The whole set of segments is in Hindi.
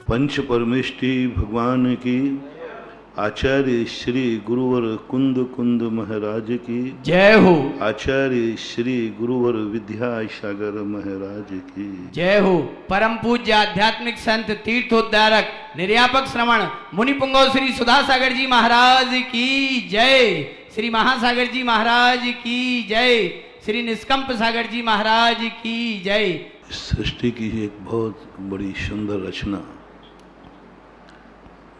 पंच परमेष्टि भगवान की, आचार्य श्री गुरुवर कुंद कुंद महाराज की जय हो। आचार्य श्री गुरुवर विद्यासागर महाराज की जय हो। परम पूज्य आध्यात्मिक संत तीर्थोद्धारक निर्यापक श्रवण मुनिपुंगव श्री सुधासागर जी महाराज की जय। श्री महासागर जी महाराज की जय। श्री निष्कंप सागर जी महाराज की जय। सृष्टि की एक बहुत बड़ी सुंदर रचना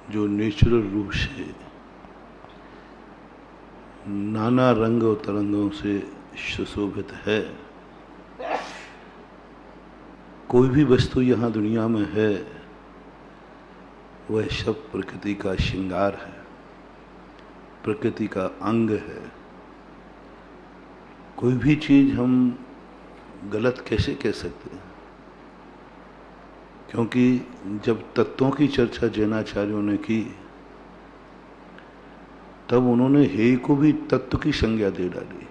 जो नेचुरल रूप से नाना रंग और तरंगों से सुशोभित है। कोई भी वस्तु यहाँ दुनिया में है वह सब प्रकृति का श्रृंगार है, प्रकृति का अंग है। कोई भी चीज हम गलत कैसे कह सकते हैं, क्योंकि जब तत्वों की चर्चा जैनाचार्यों ने की तब उन्होंने हे को भी तत्व की संज्ञा दे डाली,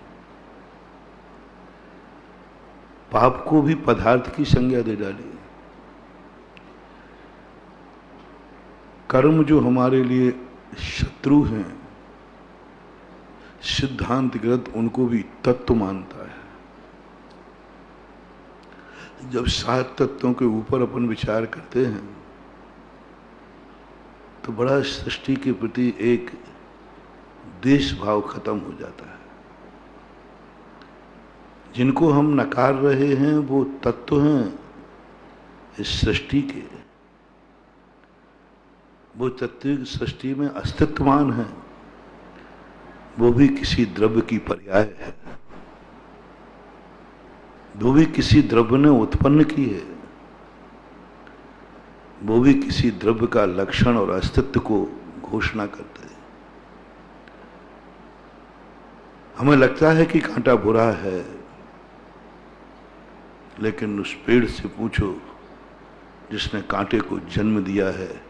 पाप को भी पदार्थ की संज्ञा दे डाली। कर्म जो हमारे लिए शत्रु हैं, सिद्धांतगत उनको भी तत्व मानता है। जब 7 तत्वों के ऊपर अपन विचार करते हैं तो बड़ा सृष्टि के प्रति एक देश भाव खत्म हो जाता है। जिनको हम नकार रहे हैं वो तत्व हैं इस सृष्टि के, वो तत्व सृष्टि में अस्तित्वमान है, वो भी किसी द्रव्य की पर्याय है, वो भी किसी द्रव्य ने उत्पन्न की है, वो भी किसी द्रव्य का लक्षण और अस्तित्व को घोषणा करते हैं। हमें लगता है कि कांटा बुरा है, लेकिन उस पेड़ से पूछो जिसने कांटे को जन्म दिया है,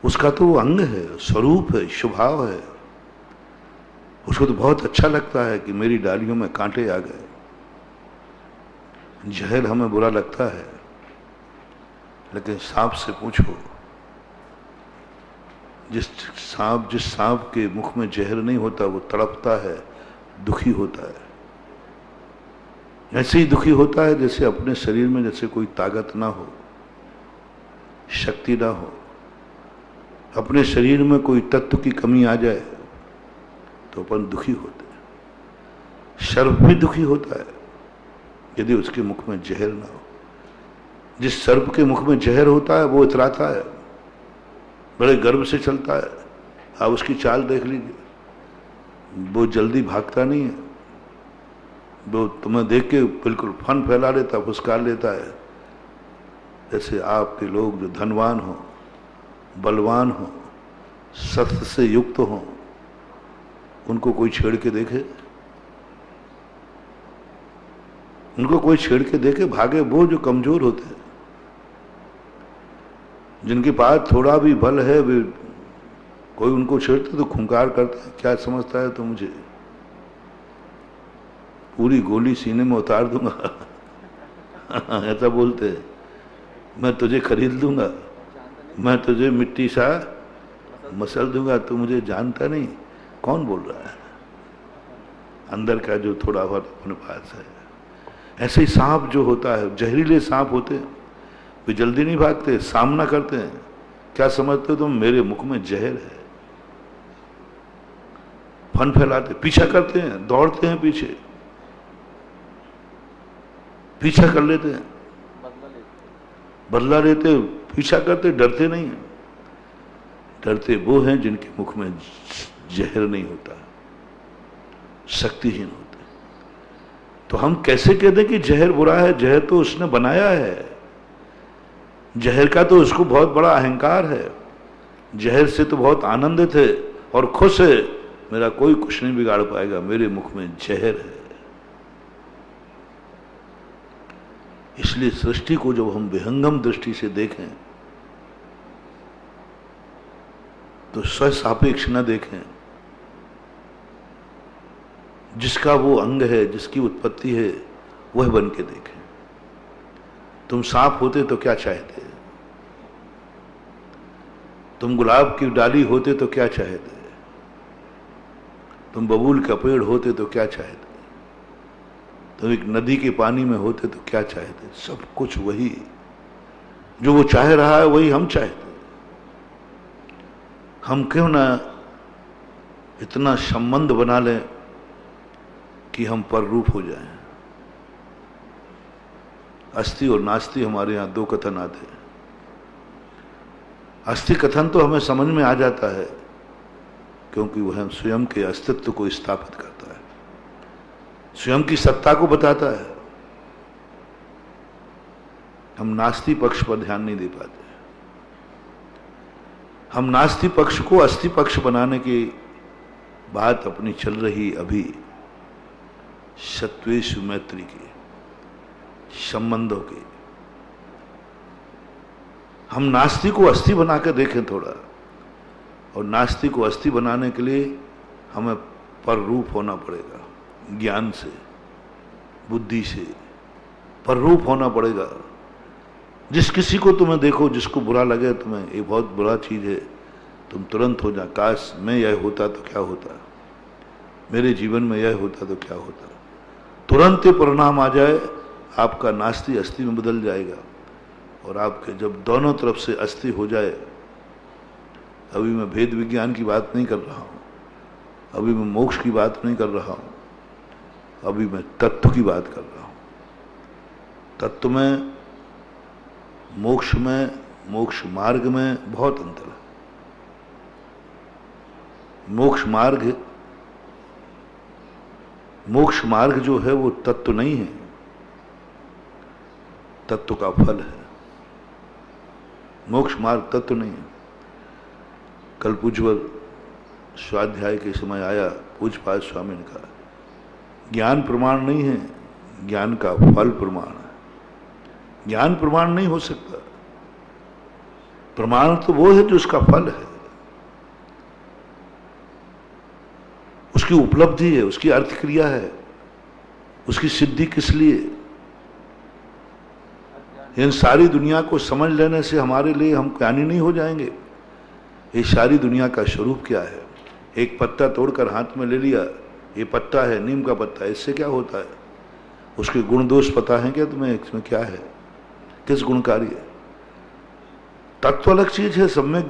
उसका तो वो अंग है, स्वरूप है, स्वभाव है। उसको तो बहुत अच्छा लगता है कि मेरी डालियों में कांटे आ गए। जहर हमें बुरा लगता है, लेकिन सांप से पूछो, जिस सांप के मुख में जहर नहीं होता वो तड़पता है, दुखी होता है। ऐसे ही दुखी होता है जैसे अपने शरीर में जैसे कोई ताकत ना हो, शक्ति ना हो, अपने शरीर में कोई तत्व की कमी आ जाए तो अपन दुखी होते हैं। सर्प भी दुखी होता है यदि उसके मुख में जहर ना हो। जिस सर्प के मुख में जहर होता है वो इतराता है, बड़े गर्व से चलता है। आप उसकी चाल देख लीजिए, वो जल्दी भागता नहीं है, वो तुम्हें देख के बिल्कुल फन फैला लेता, फुसकार लेता है। जैसे आपके लोग जो धनवान हो, बलवान हो, शस्त्र से युक्त हो, उनको कोई छेड़ के देखे, उनको कोई छेड़ के देखे भागे वो जो कमजोर होते हैं। जिनके पास थोड़ा भी बल है वे कोई उनको छेड़ते तो खुंकार करते हैं, क्या समझता है तो मुझे पूरी गोली सीने में उतार दूंगा ऐसा बोलते हैं। मैं तुझे खरीद लूंगा, मैं तुझे मिट्टी सा मसल दूंगा, तू मुझे जानता नहीं। कौन बोल रहा है? अंदर का जो थोड़ा बहुत अपने पास है। ऐसे ही सांप जो होता है, जहरीले सांप होते हैं, वे जल्दी नहीं भागते, सामना करते हैं। क्या समझते हो तुम? मेरे मुख में जहर है। फन फैलाते, पीछा करते हैं, दौड़ते हैं पीछे, पीछा कर लेते हैं, बदला लेते, पीछा करते, डरते नहीं हैं। डरते वो हैं जिनके मुख में जहर नहीं होता, शक्तिहीन होते। तो हम कैसे कहते कि जहर बुरा है? जहर तो उसने बनाया है, जहर का तो उसको बहुत बड़ा अहंकार है। जहर से तो बहुत आनंदित है और खुश है, मेरा कोई कुछ नहीं बिगाड़ पाएगा, मेरे मुख में जहर है। इसलिए सृष्टि को जब हम विहंगम दृष्टि से देखें तो स्वसापेक्ष न देखें। जिसका वो अंग है, जिसकी उत्पत्ति है, वह बन के देखें। तुम सांप होते तो क्या चाहते? तुम गुलाब की डाली होते तो क्या चाहते, तुम बबूल का पेड़ होते तो क्या चाहते, तुम एक नदी के पानी में होते तो क्या चाहते। सब कुछ वही, जो वो चाह रहा है वही हम चाहते। हम क्यों ना इतना संबंध बना लें कि हम पर रूप हो जाएं। अस्थि और नास्ति हमारे यहां दो कथन आते हैं। अस्थि कथन तो हमें समझ में आ जाता है क्योंकि वह हम स्वयं के अस्तित्व को स्थापित करता है, स्वयं की सत्ता को बताता है। हम नास्ति पक्ष पर ध्यान नहीं दे पाते। हम नास्ति पक्ष को अस्थि पक्ष बनाने की बात अपनी चल रही अभी सत्वेषु मैत्री की, संबंधों की। हम नास्ति को अस्थि बनाकर देखें थोड़ा, और नास्ति को अस्थि बनाने के लिए हमें पर रूप होना पड़ेगा। ज्ञान से, बुद्धि से पर रूप होना पड़ेगा। जिस किसी को तुम्हें देखो, जिसको बुरा लगे तुम्हें, ये बहुत बुरा चीज है, तुम तुरंत हो जा, काश मैं यह होता तो क्या होता, मेरे जीवन में यह होता तो क्या होता। तुरंत ही परिणाम आ जाए, आपका नास्ति अस्थि में बदल जाएगा। और आपके जब दोनों तरफ से अस्थि हो जाए, अभी मैं भेद विज्ञान की बात नहीं कर रहा हूं, अभी मैं मोक्ष की बात नहीं कर रहा हूं, अभी मैं तत्व की बात कर रहा हूं। तत्व में, मोक्ष में, मोक्ष मार्ग में बहुत अंतर है। मोक्ष मार्ग जो है वो तत्व नहीं है, तत्व का फल है। मोक्ष मार्ग तत्व नहीं है। कल पूज्यवर स्वाध्याय के समय आया, पूज्यपाद स्वामी ने कहा, ज्ञान प्रमाण नहीं है, ज्ञान का फल प्रमाण है। ज्ञान प्रमाण नहीं हो सकता। प्रमाण तो वो है जो उसका फल है, उसकी उपलब्धि है, उसकी अर्थ क्रिया है, उसकी सिद्धि किस लिए। इन सारी दुनिया को समझ लेने से हमारे लिए हम ज्ञानी नहीं हो जाएंगे। ये सारी दुनिया का स्वरूप क्या है। एक पत्ता तोड़कर हाथ में ले लिया, ये पत्ता है, नीम का पत्ता, इससे क्या होता है। उसके गुण दोष पता है क्या तुम्हें, इसमें क्या है, किस गुणकारी है। तत्व अलग चीज है। सम्यक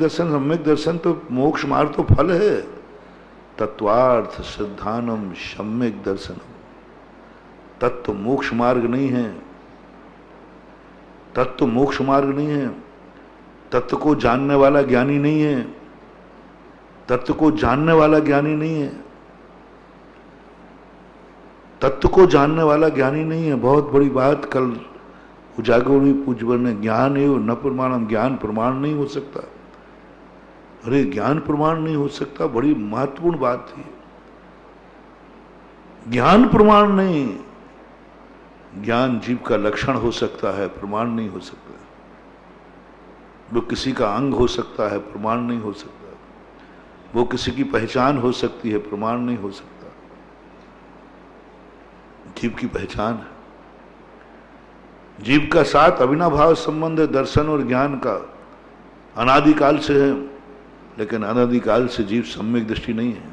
दर्शन तो मोक्ष मार्ग तो फल है। तत्वार्थ सिद्धानम सम्यक दर्शनम, तत्व मोक्ष मार्ग नहीं है। तत्व मोक्ष मार्ग नहीं है। तत्व को जानने वाला ज्ञानी नहीं है। तत्व को जानने वाला ज्ञानी नहीं है। तत्व को जानने वाला ज्ञानी नहीं है। बहुत बड़ी बात कल उजागर हुई पूज्यवर ने, ज्ञान एवं न प्रमाणम, ज्ञान प्रमाण नहीं हो सकता। अरे ज्ञान प्रमाण नहीं हो सकता, बड़ी महत्वपूर्ण बात थी। ज्ञान प्रमाण नहीं, ज्ञान जीव का लक्षण हो सकता है, प्रमाण नहीं हो सकता। वो किसी का अंग हो सकता है, प्रमाण नहीं हो सकता। वो किसी की पहचान हो सकती है, प्रमाण नहीं हो सकता। जीव की पहचान है। जीव का साथ अविनाभाव संबंध है दर्शन और ज्ञान का, अनादिकाल से है। लेकिन अनादिकाल से जीव सम्यक दृष्टि नहीं है।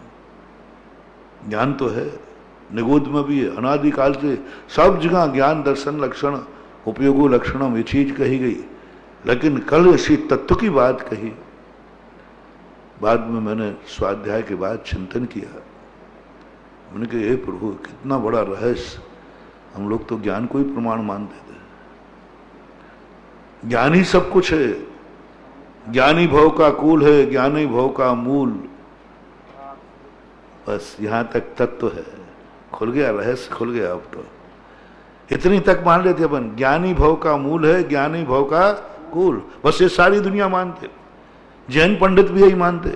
ज्ञान तो है, निगोद में भी है। अनादिकाल से सब जगह ज्ञान दर्शन लक्षण उपयोगो लक्षणम ये चीज कही गई। लेकिन कल इसी तत्व की बात कही। बाद में मैंने स्वाध्याय के बाद चिंतन किया। मैंने कहा हे प्रभु, कितना बड़ा रहस्य। हम लोग तो ज्ञान को ही प्रमाण मानते थे। ज्ञान ही सब कुछ है। ज्ञानी भव का कुल है, ज्ञानी भव का मूल। बस यहां तक तत्व है। खुल गया, रहस्य खुल गया। अब तो इतनी तक मान लेते अपन, ज्ञानी भव का मूल है, ज्ञानी भव का कुल। बस ये सारी दुनिया मानते। जैन पंडित भी यही मानते।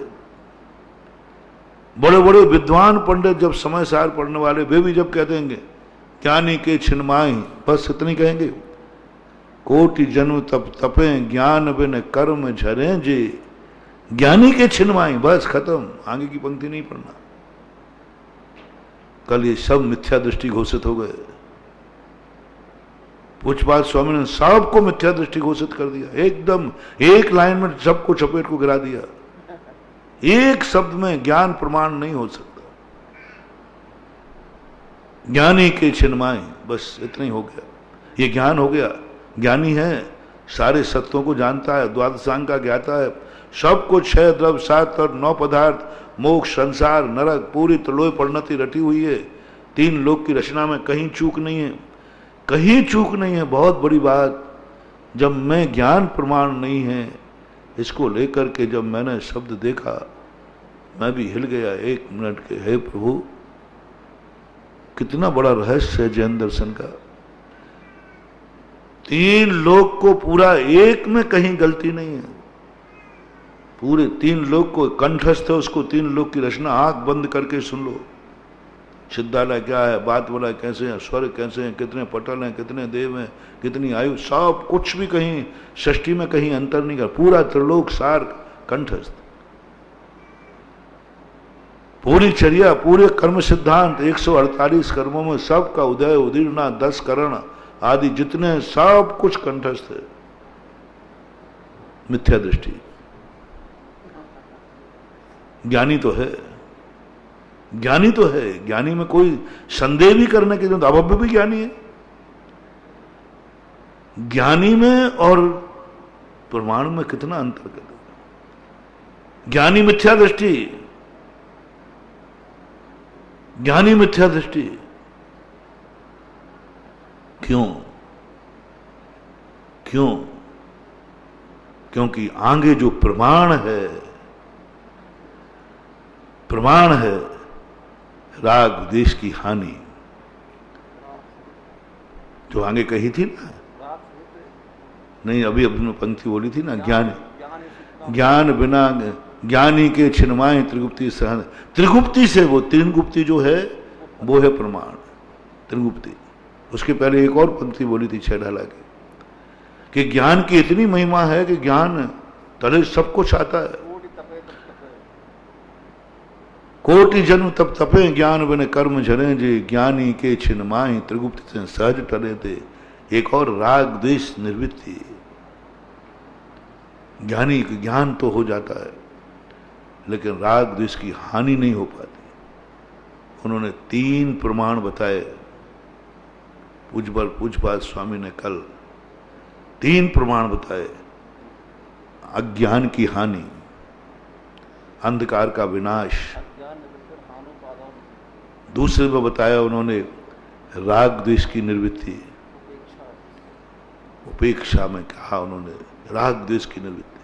बड़े बड़े विद्वान पंडित जब समय सार पढ़ने वाले, वे भी जब कहते हैं ज्ञानी के छिन्माई, बस इतनी कहेंगे। कोटि जन्म तप तपे, ज्ञान बिन कर्म झरे जे, ज्ञानी के छिन्माई, बस खत्म। आगे की पंक्ति नहीं पढ़ना। कल ये सब मिथ्या दृष्टि घोषित हो गए। पूज्यपाद स्वामी ने सबको मिथ्या दृष्टि घोषित कर दिया, एकदम एक लाइन में सबको चपेट को गिरा दिया। एक शब्द में ज्ञान प्रमाण नहीं हो सकता। ज्ञानी के छिन्माई, बस इतना ही हो गया, ये ज्ञान हो गया। ज्ञानी है, सारे सत्यों को जानता है, द्वादशांग का ज्ञाता है, सब कुछ 6 द्रव्य 7 और 9 पदार्थ, मोक्ष, संसार, नरक, पूरी त्रिलोक परिणति रटी हुई है। 3 लोक की रचना में कहीं चूक नहीं है, कहीं चूक नहीं है। बहुत बड़ी बात, जब मैं ज्ञान प्रमाण नहीं है इसको लेकर के जब मैंने शब्द देखा, मैं भी हिल गया 1 मिनट के। हे प्रभु, कितना बड़ा रहस्य है जैन दर्शन का। 3 लोक को पूरा, एक में कहीं गलती नहीं है। पूरे 3 लोक को कंठस्थ है, उसको 3 लोक की रचना आंख बंद करके सुन लो। सिद्धालय क्या है, बात वाला कैसे है, स्वर्ग कैसे हैं, कितने पटल हैं, कितने देव हैं, कितनी आयु, सब कुछ भी कहीं षष्ठी में कहीं अंतर नहीं कर, पूरा त्रिलोक सार कंठस्थ। पूरी चर्या, पूरे कर्म सिद्धांत 148 कर्मों में सबका उदय, उदीर्णा, 10 करण आदि जितने, सब कुछ कंठस्थ है। मिथ्या दृष्टि। ज्ञानी तो है, ज्ञानी तो है, ज्ञानी में कोई संदेह भी करने की जरूरत। अभव्य भी ज्ञानी है। ज्ञानी में और प्रमाण में कितना अंतर कर। ज्ञानी मिथ्या दृष्टि, ज्ञानी मिथ्या दृष्टि। क्यों? क्यों? क्योंकि आगे जो प्रमाण है, प्रमाण है राग द्वेष की हानि, जो आगे कही थी ना, नहीं अभी अभी पंक्ति बोली थी ना, ज्ञान बिना ज्ञानी के छिन्माई त्रिगुप्ती सहन। त्रिगुप्ती से, वो 3 गुप्ती जो है वो है प्रमाण, त्रिगुप्ती। उसके पहले एक और पंक्ति बोली थी 6 ढाला की, कि ज्ञान की इतनी महिमा है कि ज्ञान तले सब कुछ आता है। कोटि जन्म तब तपे ज्ञान बिन कर्म झरे जे, ज्ञानी के छिन्माई त्रिगुप्त से सहज टले थे। एक और राग द्वेष निर्वृत्ति। ज्ञानी का ज्ञान तो हो जाता है लेकिन राग द्वेष की हानि नहीं हो पाती। उन्होंने 3 प्रमाण बताए। पूज्यपाद स्वामी ने कल 3 प्रमाण बताए। अज्ञान की हानि, अंधकार का विनाश, दूसरे में बताया उन्होंने राग द्वेष की निवृत्ति, उपेक्षा में कहा उन्होंने राग द्वेष की निवृत्ति,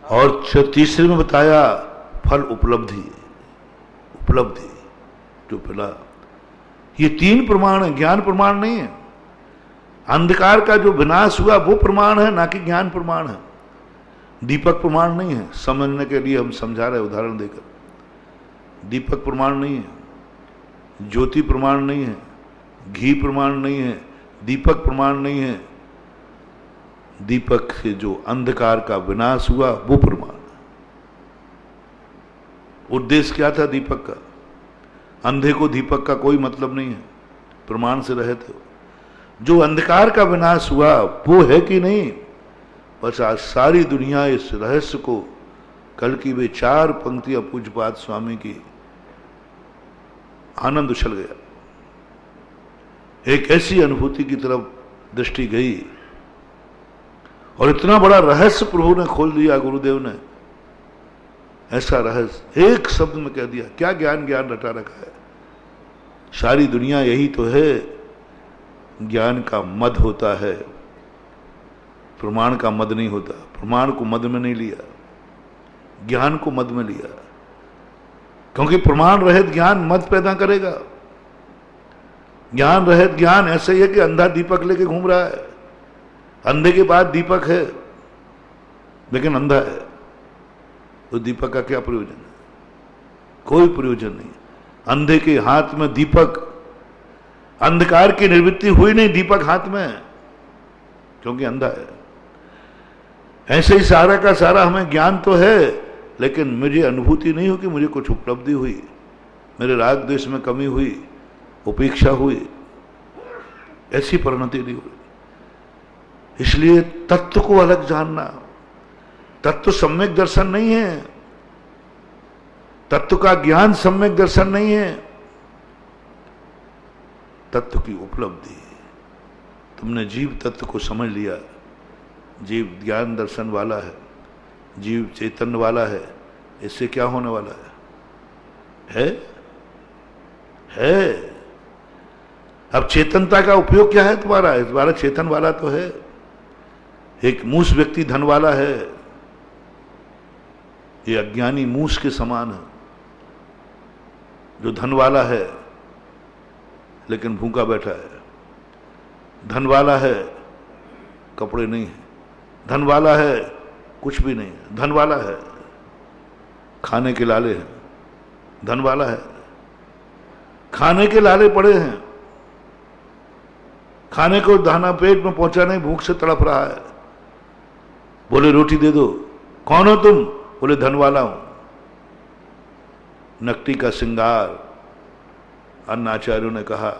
और तीसरे में बताया फल उपलब्धि, उपलब्धि जो पिला। ये 3 प्रमाण है, ज्ञान प्रमाण नहीं है। अंधकार का जो विनाश हुआ वो प्रमाण है, ना कि ज्ञान प्रमाण है। दीपक प्रमाण नहीं है। समझने के लिए हम समझा रहे उदाहरण देकर। दीपक प्रमाण नहीं है, ज्योति प्रमाण नहीं है, घी प्रमाण नहीं है, दीपक प्रमाण नहीं है। दीपक से जो अंधकार का विनाश हुआ वो प्रमाण। उद्देश्य क्या था दीपक का? अंधे को दीपक का कोई मतलब नहीं है, प्रमाण से रहे थे। जो अंधकार का विनाश हुआ वो है कि नहीं? बस आज सारी दुनिया इस रहस्य को, कल की वे 4 पंक्तियां पूज्यपाद स्वामी की, आनंद उछल गया। एक ऐसी अनुभूति की तरफ दृष्टि गई और इतना बड़ा रहस्य प्रभु ने खोल दिया, गुरुदेव ने ऐसा रहस्य एक शब्द में कह दिया। क्या ज्ञान ज्ञान रटा रखा है। सारी दुनिया यही तो है, ज्ञान का मद होता है, प्रमाण का मद नहीं होता। प्रमाण को मद में नहीं लिया, ज्ञान को मद में लिया, क्योंकि प्रमाण रहित ज्ञान मद पैदा करेगा। ज्ञान रहित ज्ञान ऐसे ही है कि अंधा दीपक लेके घूम रहा है। अंधे के पास दीपक है लेकिन अंधा है, तो दीपक का क्या प्रयोजन है? कोई प्रयोजन नहीं। अंधे के हाथ में दीपक, अंधकार की निवृत्ति हुई नहीं दीपक हाथ में, क्योंकि अंधा है। ऐसे ही सारा का सारा हमें ज्ञान तो है लेकिन मुझे अनुभूति नहीं हो कि मुझे कुछ उपलब्धि हुई, मेरे राग द्वेष में कमी हुई, उपेक्षा हुई। ऐसी परिणति नहीं हो रही। इसलिए तत्व को अलग जानना, तत्व सम्यक दर्शन नहीं है, तत्व का ज्ञान सम्यक दर्शन नहीं है, तत्व की उपलब्धि। तुमने जीव तत्व को समझ लिया, जीव ज्ञान दर्शन वाला है, जीव चैतन्य वाला है, इससे क्या होने वाला है? अब चेतनता का उपयोग क्या है तुम्हारा चेतन वाला तो है। एक मूस व्यक्ति धन वाला है, ये अज्ञानी मूस के समान है। जो धन वाला है लेकिन भूखा बैठा है, धन वाला है कपड़े नहीं है, धन वाला है कुछ भी नहीं है, धन वाला है खाने के लाले हैं, धन वाला है खाने के लाले पड़े हैं, खाने को दाना पेट में पहुंचा नहीं, भूख से तड़प रहा है। बोले रोटी दे दो, कौन हो तुम? बोले धन वाला हूं। नकटी का श्रृंगार, अन्य आचार्यों ने कहा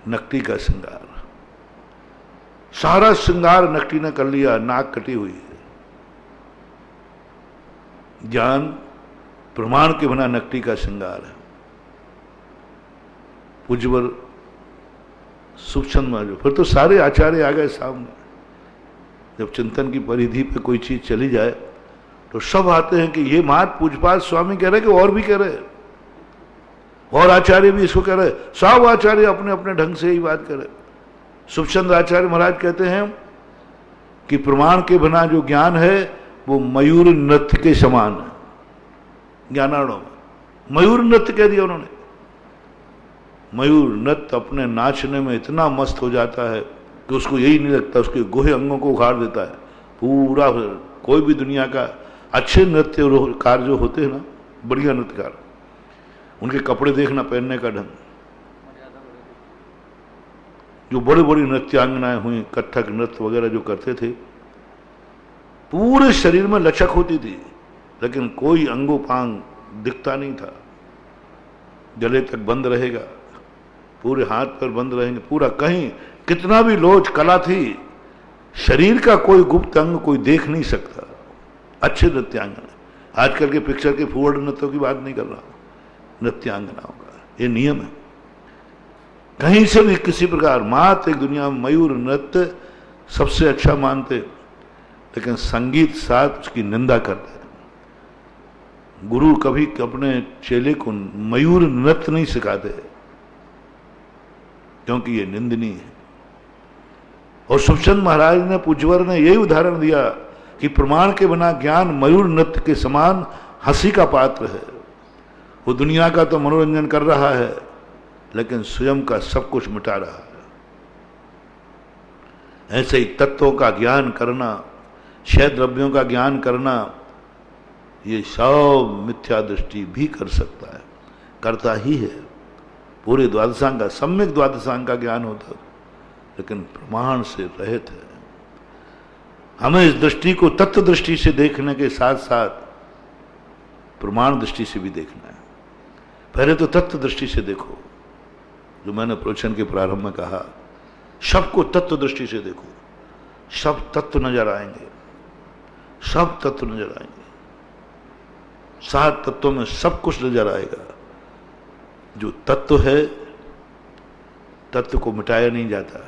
नकटी का श्रृंगार, सारा श्रृंगार नकटी ने कर लिया, नाक कटी हुई है। ज्ञान प्रमाण के बिना नकटी का श्रृंगार है। पूज्यवर सुखचंद महाराज, फिर तो सारे आचार्य आ गए सामने। जब चिंतन की परिधि पे कोई चीज चली जाए तो सब आते हैं कि ये मात पूजपात स्वामी कह रहे कि और भी कह रहे, और आचार्य भी इसको कह रहे, सब आचार्य अपने अपने ढंग से ही बात करे। सुखचंद आचार्य महाराज कहते हैं कि प्रमाण के बिना जो ज्ञान है वो मयूर नृत्य के समान है। ज्ञानार्णव में मयूर नृत्य कह दिया उन्होंने। मयूर नृत्य अपने नाचने में इतना मस्त हो जाता है कि उसको यही नहीं लगता, उसके गोहे अंगों को उखाड़ देता है पूरा। कोई भी दुनिया का अच्छे नृत्यकार जो होते हैं ना, बढ़िया नृत्यकार, उनके कपड़े देखना, पहनने का ढंग, जो बड़ी बड़ी नृत्यांगनाएं हुई, कथक नृत्य वगैरह जो करते थे, पूरे शरीर में लचक होती थी, लेकिन कोई अंगोपांग दिखता नहीं था। गले तक बंद रहेगा, पूरे हाथ पर बंद रहेंगे, पूरा कहीं कितना भी लोच कला थी, शरीर का कोई गुप्त अंग कोई देख नहीं सकता। अच्छे नृत्यांगना, आजकल के पिक्चर के फूड नृत्यों की बात नहीं कर रहा हूं, नृत्यांगनाओं का ये नियम है। कहीं से भी किसी प्रकार मात एक दुनिया में मयूर नृत्य सबसे अच्छा मानते, लेकिन संगीत साथ उसकी निंदा करते हैं। गुरु कभी अपने चेले को मयूर नृत्य नहीं सिखाते, क्योंकि ये निंदनीय है। और सुखचंद महाराज ने, पूज्यवर ने यही उदाहरण दिया कि प्रमाण के बिना ज्ञान मयूर नृत्य के समान हंसी का पात्र है। वो दुनिया का तो मनोरंजन कर रहा है, लेकिन स्वयं का सब कुछ मिटा रहा है। ऐसे ही तत्वों का ज्ञान करना, क्षय द्रव्यों का ज्ञान करना, ये सब मिथ्या दृष्टि भी कर सकता है, करता ही है। पूरे द्वादशांग का, सम्यक द्वादशांग का ज्ञान होता है, लेकिन प्रमाण से रहित है। हमें इस दृष्टि को तत्व दृष्टि से देखने के साथ साथ प्रमाण दृष्टि से भी देखना है। पहले तो तत्व दृष्टि से देखो, जो मैंने प्रवचन के प्रारंभ में कहा, सबको तत्व दृष्टि से देखो, सब तत्व नजर आएंगे, सब तत्व नजर आएंगे। 7 तत्वों में सब कुछ नजर आएगा। जो तत्व है, तत्व को मिटाया नहीं जाता,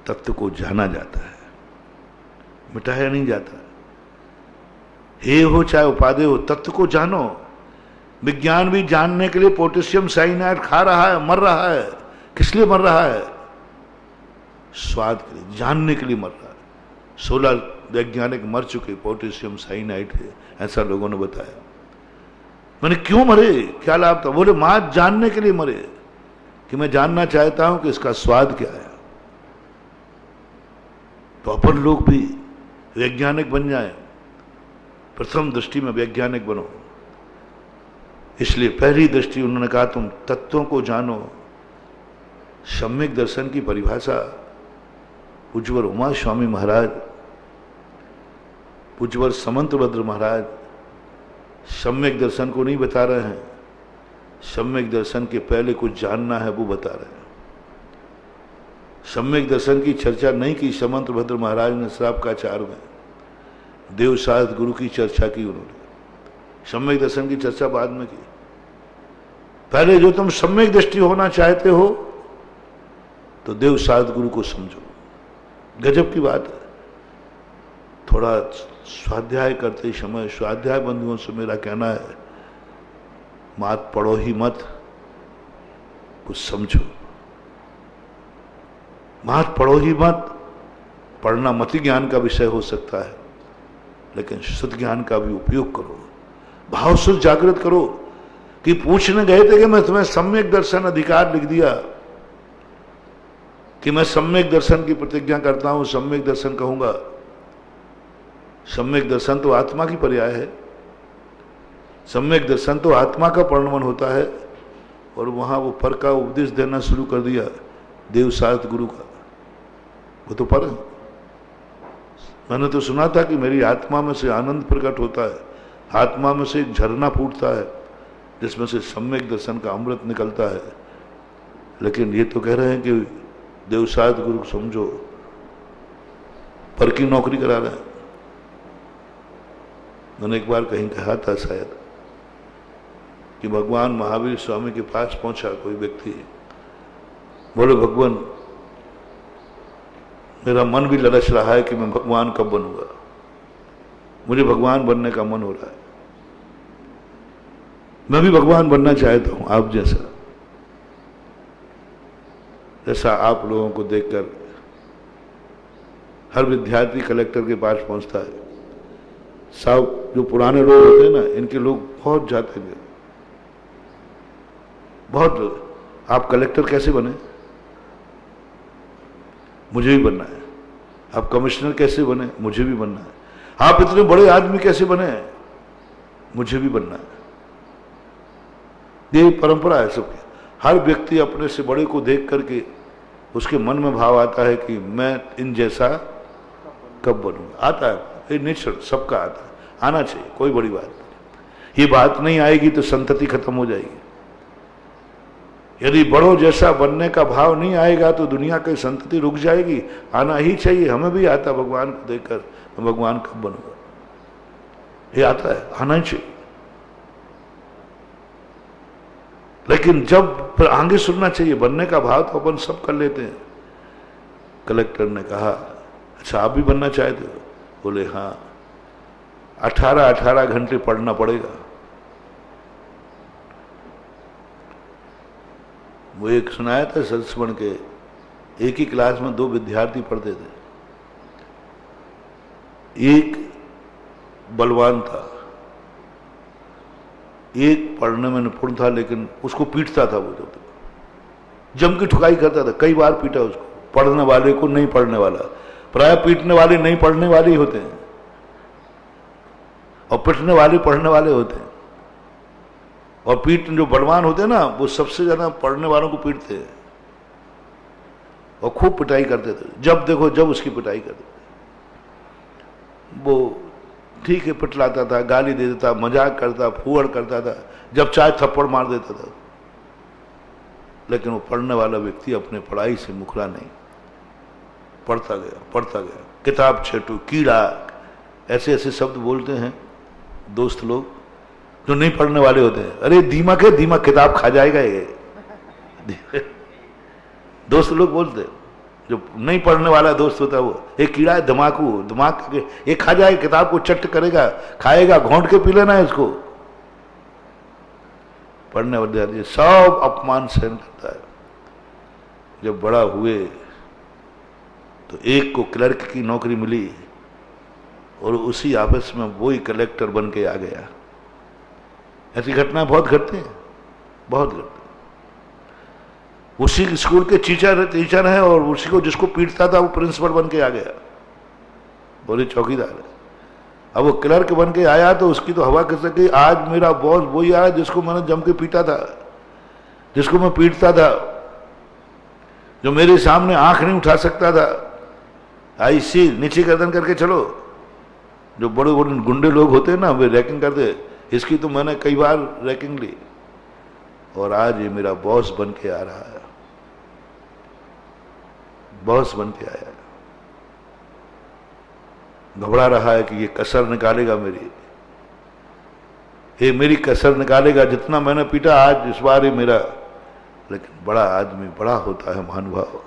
तत्व को जाना जाता है, मिटाया नहीं जाता। हे हो चाहे उपादेय हो, तत्व को जानो। विज्ञान भी जानने के लिए पोटेशियम साइनाइड खा रहा है, मर रहा है। किस लिए मर रहा है? स्वाद के लिए, जानने के लिए मर रहा है। 16 वैज्ञानिक मर चुके पोटेशियम साइनाइड के, ऐसा लोगों ने बताया। मैंने क्यों मरे, क्या लाभ था? बोले मां जानने के लिए मरे, कि मैं जानना चाहता हूं कि इसका स्वाद क्या है। तो अपन लोग भी वैज्ञानिक बन जाएं, प्रथम दृष्टि में वैज्ञानिक बनो। इसलिए पहली दृष्टि उन्होंने कहा तुम तत्वों को जानो। सम्यक दर्शन की परिभाषा पूज्यवर उमा स्वामी महाराज, पूज्यवर समंतभद्र महाराज सम्यक दर्शन को नहीं बता रहे हैं, सम्यक दर्शन के पहले कुछ जानना है वो बता रहे हैं। सम्यक दर्शन की चर्चा नहीं की समंत भद्र महाराज ने श्राप का आचार में, देव साध गुरु की चर्चा की उन्होंने, सम्यक दर्शन की चर्चा बाद में की। पहले जो तुम सम्यक दृष्टि होना चाहते हो तो देव साध गुरु को समझो। गजब की बात है। थोड़ा स्वाध्याय करते समय स्वाध्याय बंधुओं से मेरा कहना है, मात पढ़ो ही मत, कुछ समझो। मात पढ़ो ही मत, पढ़ना मति ज्ञान का विषय हो सकता है, लेकिन शुद्ध ज्ञान का भी उपयोग करो। भाव शुद्ध जागृत करो कि पूछने गए थे कि मैं तुम्हें सम्यक दर्शन अधिकार लिख दिया कि मैं सम्यक दर्शन की प्रतिज्ञा करता हूं, सम्यक दर्शन कहूंगा। सम्यक दर्शन तो आत्मा की पर्याय है। सम्यक दर्शन तो आत्मा का परिणमन होता है, और वहां वो पर का उपदेश देना शुरू कर दिया देव साध गुरु का। वो तो पर है। मैंने तो सुना था कि मेरी आत्मा में से आनंद प्रकट होता है, आत्मा में से एक झरना फूटता है जिसमें से सम्यक दर्शन का अमृत निकलता है। लेकिन ये तो कह रहे हैं कि देव साध गुरु समझो, पर की नौकरी करा रहे हैं। मैंने एक बार कहीं कहा था शायद कि भगवान महावीर स्वामी के पास पहुंचा कोई व्यक्ति, बोले भगवान मेरा मन भी ललच रहा है कि मैं भगवान कब बनूंगा, मुझे भगवान बनने का मन हो रहा है, मैं भी भगवान बनना चाहता हूं आप जैसा। जैसा आप लोगों को देखकर हर विद्यार्थी कलेक्टर के पास पहुंचता है। साहब जो पुराने लोग होते हैं ना, इनके लोग बहुत जाते हैं, बहुत। आप कलेक्टर कैसे बने? मुझे भी बनना है। आप कमिश्नर कैसे बने? मुझे भी बनना है। आप इतने बड़े आदमी कैसे बने? मुझे भी बनना है। ये परंपरा है सबकी। हर व्यक्ति अपने से बड़े को देख करके उसके मन में भाव आता है कि मैं इन जैसा कब बनूंगा। आता है, ये नेचर सबका आता है, आना चाहिए, कोई बड़ी बात नहीं। ये बात नहीं आएगी तो संतति खत्म हो जाएगी। यदि बड़ों जैसा बनने का भाव नहीं आएगा तो दुनिया की संतति रुक जाएगी। आना ही चाहिए। हमें भी आता भगवान को देखकर मैं भगवान कब बनूंगा, ये आता है, आना ही चाहिए। लेकिन जब फिर आगे सुनना चाहिए। बनने का भाव तो अपन सब कर लेते हैं। कलेक्टर ने कहा अच्छा आप भी बनना चाहते हो? बोले हाँ। 18 घंटे पढ़ना पड़ेगा। वो एक सुनाया था सत्संग के, एक ही क्लास में 2 विद्यार्थी पढ़ते थे। एक बलवान था, एक पढ़ने में निपुण था, लेकिन उसको पीटता था वो, जो जम की ठुकाई करता था। कई बार पीटा उसको। पढ़ने वाले को नहीं पढ़ने वाला, प्राय पीटने वाले नहीं पढ़ने वाले ही होते हैं, और पिटने वाले पढ़ने वाले होते हैं। और पीट जो बलवान होते हैं ना, वो सबसे ज्यादा पढ़ने वालों को पीटते हैं और खूब पिटाई करते थे। जब देखो जब उसकी पिटाई करते थे। वो ठीक है पिटलाता था, गाली दे देता, मजाक करता, फूहड़ करता था, जब चाहे थप्पड़ मार देता था। लेकिन वो पढ़ने वाला व्यक्ति अपने पढ़ाई से मुखरा नहीं, पढ़ता गया। किताब छेटू, कीड़ा, ऐसे ऐसे शब्द बोलते हैं दोस्त लोग जो नहीं पढ़ने वाले होते हैं। अरे दीमक है, दीमक किताब खा जाएगा ये दोस्त लोग बोलते हैं। जो नहीं पढ़ने वाला दोस्त होता है वो, एक कीड़ा है धमाकू, दिमाग ये खा जाए, किताब को चट करेगा, खाएगा, घोंट के पी लेना है इसको। पढ़ने वाले सब अपमान सहन करता है। जब बड़ा हुए तो एक को क्लर्क की नौकरी मिली और उसी ऑफिस में वही कलेक्टर बन के आ गया। ऐसी घटनाएं बहुत घटती हैं, बहुत घटती। उसी स्कूल के टीचर है और उसी को जिसको पीटता था वो प्रिंसिपल बन के आ गया, बोले चौकीदार है। अब वो क्लर्क बन के आया तो उसकी तो हवा कर सके। आज मेरा बॉस वही आया जिसको मैंने जम के पीटा था, जिसको मैं पीटता था, जो मेरे सामने आंख नहीं उठा सकता था। ऐसी नीचे गर्दन करके चलो। जो बड़े बड़े गुंडे लोग होते हैं ना, वे रैकिंग करते। इसकी तो मैंने कई बार रैकिंग ली। और आज ये मेरा बॉस बन के आ रहा है, बॉस बन के आया, घबरा रहा है कि ये कसर निकालेगा मेरी, ये मेरी कसर निकालेगा। जितना मैंने पीटा आज इस बार ये मेरा, लेकिन बड़ा आदमी बड़ा होता है महानुभाव।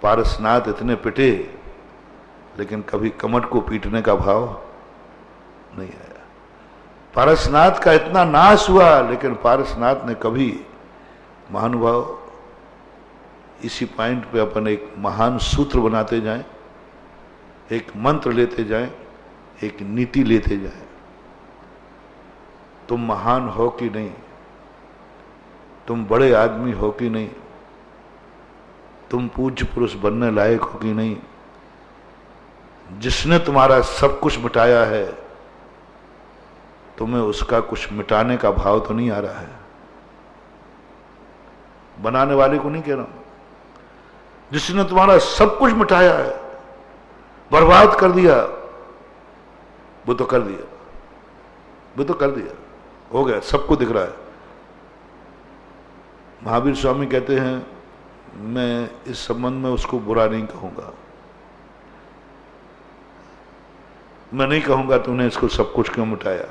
पारसनाथ इतने पिटे लेकिन कभी कमट को पीटने का भाव नहीं आया। पारसनाथ का इतना नाश हुआ लेकिन पारसनाथ ने कभी, महानुभाव, इसी पॉइंट पे अपन एक महान सूत्र बनाते जाएं, एक मंत्र लेते जाएं, एक नीति लेते जाएं। तुम महान हो कि नहीं, तुम बड़े आदमी हो कि नहीं, तुम पूज्य पुरुष बनने लायक हो कि नहीं, जिसने तुम्हारा सब कुछ मिटाया है तुम्हें उसका कुछ मिटाने का भाव तो नहीं आ रहा है। बनाने वाले को नहीं कह रहा हूं, जिसने तुम्हारा सब कुछ मिटाया है, बर्बाद कर दिया, वो तो कर दिया, वो तो कर दिया, हो गया, सबको दिख रहा है। महावीर स्वामी कहते हैं, मैं इस संबंध में उसको बुरा नहीं कहूंगा, मैं नहीं कहूंगा तूने इसको सब कुछ क्यों मिटाया,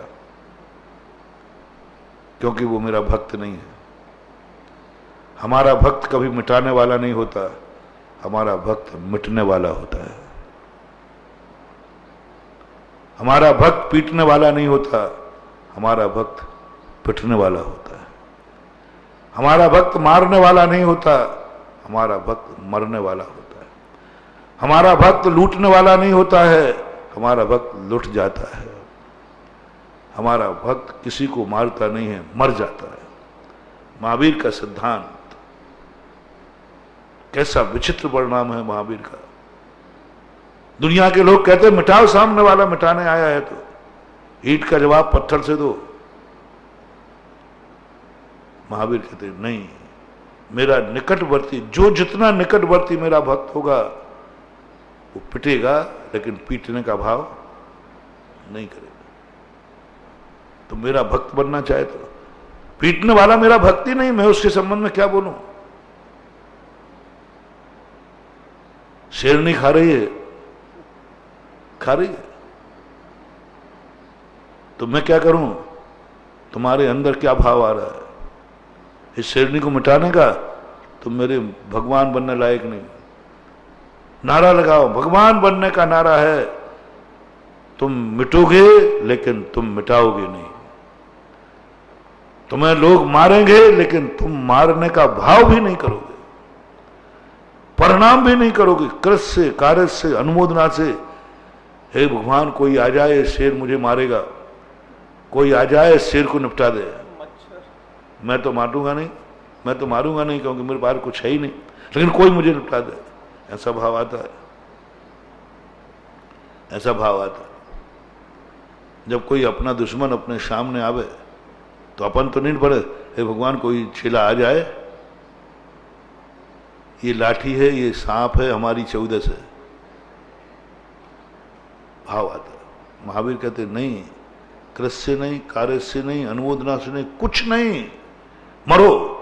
क्योंकि वो मेरा भक्त नहीं है। हमारा भक्त कभी मिटाने वाला नहीं होता, हमारा भक्त मिटने वाला होता है। हमारा भक्त पीटने वाला नहीं होता, हमारा भक्त पिटने वाला होता है। हमारा भक्त मारने वाला नहीं होता, हमारा भक्त मरने वाला होता है। हमारा भक्त लूटने वाला नहीं होता है, हमारा भक्त लुट जाता है। हमारा भक्त किसी को मारता नहीं है, मर जाता है। महावीर का सिद्धांत, कैसा विचित्र परिणाम है महावीर का। दुनिया के लोग कहते हैं मिटाओ, सामने वाला मिटाने आया है तो ईंट का जवाब पत्थर से दो। महावीर कहते हैं नहीं, मेरा निकटवर्ती, जो जितना निकटवर्ती मेरा भक्त होगा वो पिटेगा लेकिन पीटने का भाव नहीं करेगा। तो मेरा भक्त बनना चाहे तो पीटने वाला मेरा भक्ति नहीं, मैं उसके संबंध में क्या बोलूं। शेरनी खा रही है, खा रही है, तो मैं क्या करूं? तुम्हारे अंदर क्या भाव आ रहा है इस शेरनी को मिटाने का? तुम मेरे भगवान बनने लायक नहीं। नारा लगाओ, भगवान बनने का नारा है, तुम मिटोगे लेकिन तुम मिटाओगे नहीं। तुम्हें लोग मारेंगे लेकिन तुम मारने का भाव भी नहीं करोगे, परिणाम भी नहीं करोगे, कृत से, कार्य से, अनुमोदना से। हे भगवान, कोई आ जाए, शेर मुझे मारेगा, कोई आ जाए शेर को निपटा दे। मैं तो मारूंगा नहीं, मैं तो मारूंगा नहीं क्योंकि मेरे पास कुछ है ही नहीं, लेकिन कोई मुझे निपटा दे। ऐसा भाव आता है, ऐसा भाव आता है। जब कोई अपना दुश्मन अपने सामने आवे तो अपन तो नहीं पड़े, हे भगवान कोई चेला आ जाए, ये लाठी है, ये सांप है, हमारी चौदस है, भाव आता है। महावीर कहते नहीं, कृत से नहीं, कार्य से नहीं, अनुमोदना से नहीं, कुछ नहीं, मरो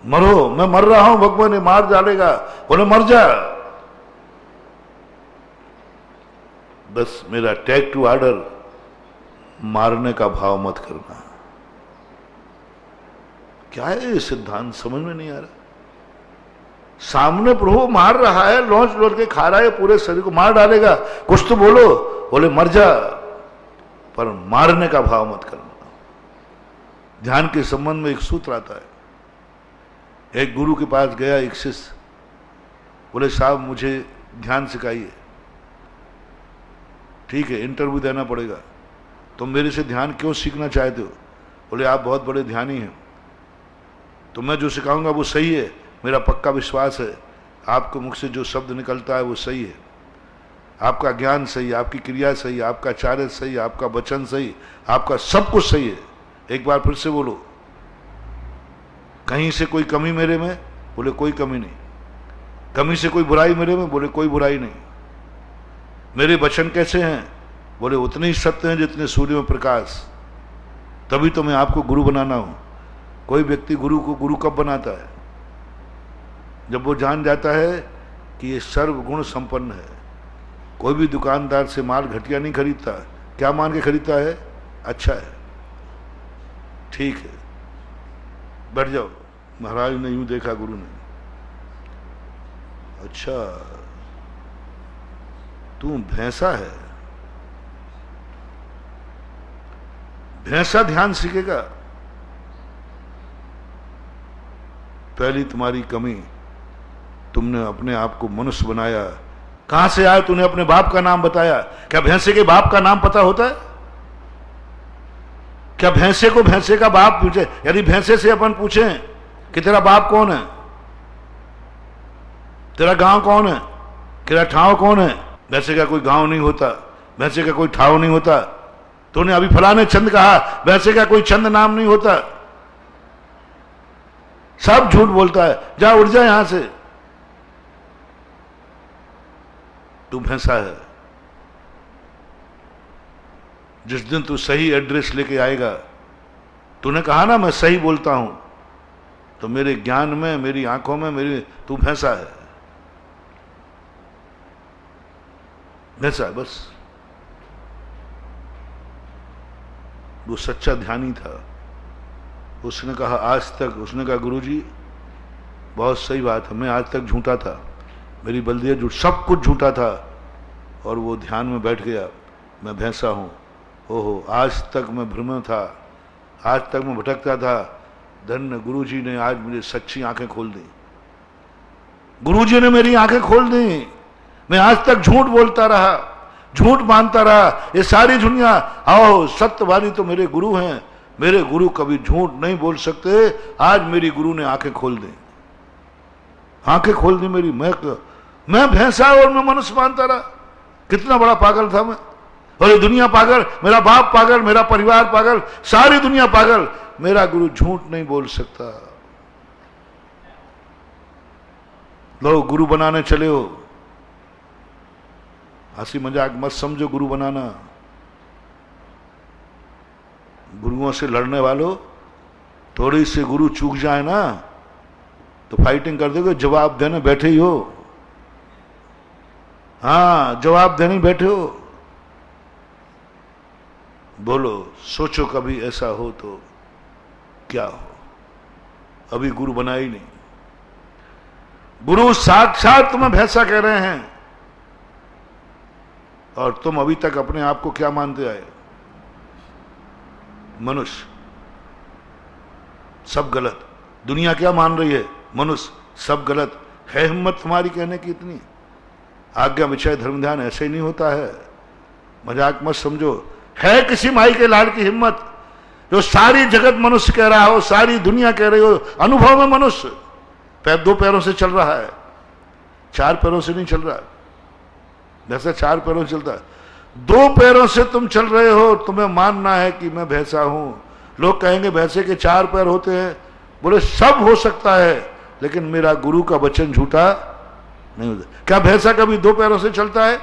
मरो। मैं मर रहा हूं, भगवान ने मार डालेगा, बोले मर जा। बस मेरा टैग टू ऑर्डर, मारने का भाव मत करना। क्या है ये सिद्धांत, समझ में नहीं आ रहा। सामने प्रभु मार रहा है, लौंच लौट के खा रहा है, पूरे शरीर को मार डालेगा, कुछ तो बोलो, बोले मर जा, पर मारने का भाव मत करना। ध्यान के संबंध में एक सूत्र आता है। एक गुरु के पास गया एक शिष्य, बोले साहब मुझे ध्यान सिखाइए। ठीक है, इंटरव्यू देना पड़ेगा, तुम मेरे से ध्यान क्यों सीखना चाहते हो? बोले आप बहुत बड़े ध्यानी हैं, तो मैं जो सिखाऊंगा वो सही है, मेरा पक्का विश्वास है, आपके मुख से जो शब्द निकलता है वो सही है, आपका ज्ञान सही, आपकी क्रिया सही, आपका चार्य सही, आपका वचन सही, आपका सब कुछ सही है। एक बार फिर से बोलो, कहीं से कोई कमी मेरे में? बोले कोई कमी नहीं। कमी से कोई बुराई मेरे में? बोले कोई बुराई नहीं। मेरे वचन कैसे हैं? बोले उतने ही सत्य हैं जितने सूर्य में प्रकाश। तभी तो मैं आपको गुरु बनाना हूं। कोई व्यक्ति गुरु को गुरु कब बनाता है? जब वो जान जाता है कि ये सर्व गुण संपन्न है। कोई भी दुकानदार से माल घटिया नहीं खरीदता। क्या मान के खरीदता है? अच्छा है, ठीक है, बैठ जाओ। महाराज ने यूं देखा, गुरु ने, अच्छा तू भैंसा है, भैंसा ध्यान सीखेगा। पहली तुम्हारी कमी, तुमने अपने आप को मनुष्य बनाया। कहां से आया? तूने अपने बाप का नाम बताया। क्या भैंसे के बाप का नाम पता होता है? क्या भैंसे को भैंसे का बाप पूछे? यदि भैंसे से अपन पूछें कि तेरा बाप कौन है, तेरा गांव कौन है, तेरा ठाव कौन है? भैंसे का कोई गांव नहीं होता, भैंसे का कोई ठाव नहीं होता। तूने अभी फलाने चंद कहा, भैंसे का कोई चंद नाम नहीं होता। सब झूठ बोलता है। जा, उठ जा यहां से, तू भैंसा है। जिस दिन तू सही एड्रेस लेके आएगा, तूने कहा ना मैं सही बोलता हूं, तो मेरे ज्ञान में, मेरी आंखों में, मेरी तू भैंसा है, भैंसा है बस। वो सच्चा ध्यानी था। उसने कहा आज तक, उसने कहा गुरुजी बहुत सही बात है, मैं आज तक झूठा था, मेरी बल्दियाँ झूठ, सब कुछ झूठा था। और वो ध्यान में बैठ गया, मैं भैंसा हूं। ओहो, आज तक मैं भ्रम में था, आज तक मैं भटकता था। धन्य गुरुजी ने आज मुझे सच्ची आंखें खोल दी। गुरुजी ने मेरी आंखें खोल दी। मैं आज तक झूठ बोलता रहा, झूठ मानता रहा। ये सारी दुनिया, आओ सत्यवादी तो मेरे गुरु हैं, मेरे गुरु कभी झूठ नहीं बोल सकते। आज मेरी गुरु ने आंखें खोल दी, आंखें खोल दी मेरी। मैं भैंसा और मैं मनुष्य मानता रहा। कितना बड़ा पागल था मैं। और ये दुनिया पागल, मेरा बाप पागल, मेरा परिवार पागल, सारी दुनिया पागल। मेरा गुरु झूठ नहीं बोल सकता। लो गुरु बनाने चले हो, हंसी मजाक मत समझो गुरु बनाना। गुरुओं से लड़ने वालों, थोड़ी से गुरु चूक जाए ना तो फाइटिंग कर दोगे। जवाब देने बैठे ही हो, हाँ जवाब देने बैठे हो। बोलो, सोचो कभी ऐसा हो तो क्या हो। अभी गुरु बना ही नहीं। गुरु साक्षात तुम्हें भैंसा कह रहे हैं, और तुम अभी तक अपने आप को क्या मानते आए? मनुष्य। सब गलत। दुनिया क्या मान रही है? मनुष्य। सब गलत है। हिम्मत तुम्हारी कहने की इतनी? आज्ञा विषय धर्म ध्यान ऐसे ही नहीं होता है, मजाक मत समझो। है किसी माई के लाल की हिम्मत जो सारी जगत मनुष्य कह रहा हो, सारी दुनिया कह रही हो, अनुभव में मनुष्य पैर दो पैरों से चल रहा है, चार पैरों से नहीं चल रहा। जैसे चार पैरों से चलता है, दो पैरों से तुम चल रहे हो। तुम्हें मानना है कि मैं भैंसा हूं। लोग कहेंगे भैंसे के चार पैर होते हैं। बोले सब हो सकता है, लेकिन मेरा गुरु का वचन झूठा नहीं होता। क्या भैंसा कभी दो पैरों से चलता है?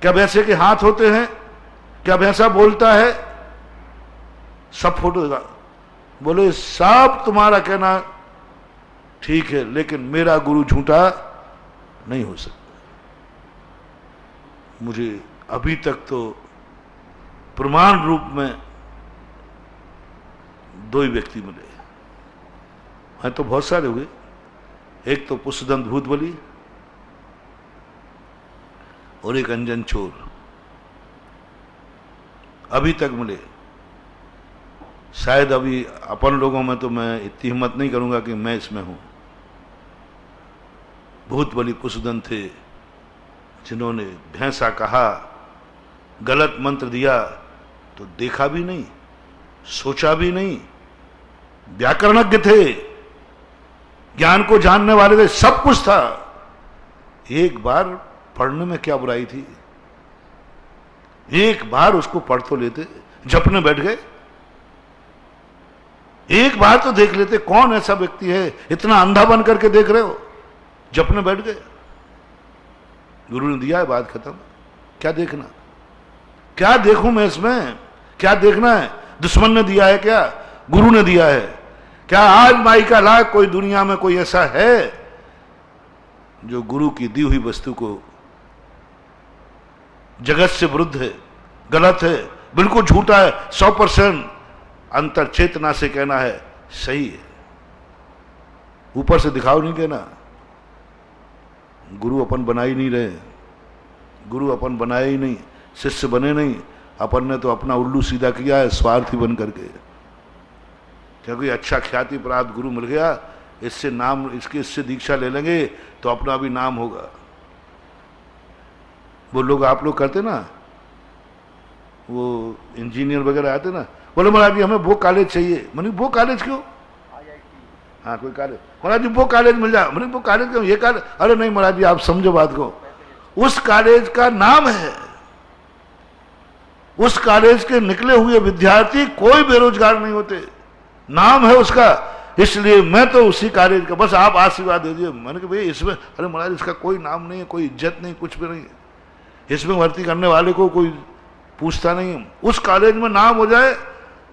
क्या भैंसे के हाथ होते हैं? क्या भैंसा बोलता है? सब फोटो देगा। बोले सब तुम्हारा कहना ठीक है, लेकिन मेरा गुरु झूठा नहीं हो सकता। मुझे अभी तक तो प्रमाण रूप में दो ही व्यक्ति मिले हैं, तो बहुत सारे हुए। एक तो पुष्पदंत भूतबली और एक अंजन चोर, अभी तक मिले। शायद अभी अपन लोगों में तो मैं इतनी हिम्मत नहीं करूंगा कि मैं इसमें हूं। भूतबली पुष्पदंत थे जिन्होंने भैंसा कहा, गलत मंत्र दिया तो देखा भी नहीं, सोचा भी नहीं। व्याकरणज्ञ थे, ज्ञान को जानने वाले थे, सब कुछ था। एक बार पढ़ने में क्या बुराई थी? एक बार उसको पढ़ तो लेते। जपने बैठ गए, एक बार तो देख लेते। कौन ऐसा व्यक्ति है इतना अंधा बन करके देख रहे हो? जपने बैठ गए। गुरु ने दिया है, बात खत्म। क्या देखना? क्या देखूं मैं इसमें? क्या देखना है? दुश्मन ने दिया है क्या? गुरु ने दिया है। क्या आज माई का लाख कोई दुनिया में कोई ऐसा है जो गुरु की दी हुई वस्तु को जगत से विरुद्ध है, गलत है, बिल्कुल झूठा है, 100% अंतर चेतना से कहना है सही है, ऊपर से दिखाव नहीं देना। गुरु अपन बना ही नहीं रहे, गुरु अपन बनाए ही नहीं, शिष्य बने नहीं, अपन ने तो अपना उल्लू सीधा किया है स्वार्थी बन करके। क्योंकि अच्छा ख्याति प्राप्त गुरु मिल गया, इससे नाम इससे दीक्षा ले लेंगे तो अपना भी नाम होगा। वो लोग आप लोग करते ना, वो इंजीनियर वगैरह आते ना, बोले महाराज जी हमें वो कॉलेज चाहिए। मैंने वो कॉलेज क्यों? हाँ कोई कॉलेज, महाराज जी वो कॉलेज मिल जाए। मैंने वो कॉलेज क्यों? ये कॉलेज, अरे नहीं महाराज जी आप समझो बात को, उस कॉलेज का नाम है, उस कॉलेज के निकले हुए विद्यार्थी कोई बेरोजगार नहीं होते, नाम है उसका, इसलिए मैं तो उसी कॉलेज का, बस आप आशीर्वाद दे दिए। मैंने कहा भाई इसमें, अरे महाराज इसका कोई नाम नहीं है, कोई इज्जत नहीं, कुछ भी नहीं है, इसमें भर्ती करने वाले को कोई पूछता नहीं है। उस कॉलेज में नाम हो जाए,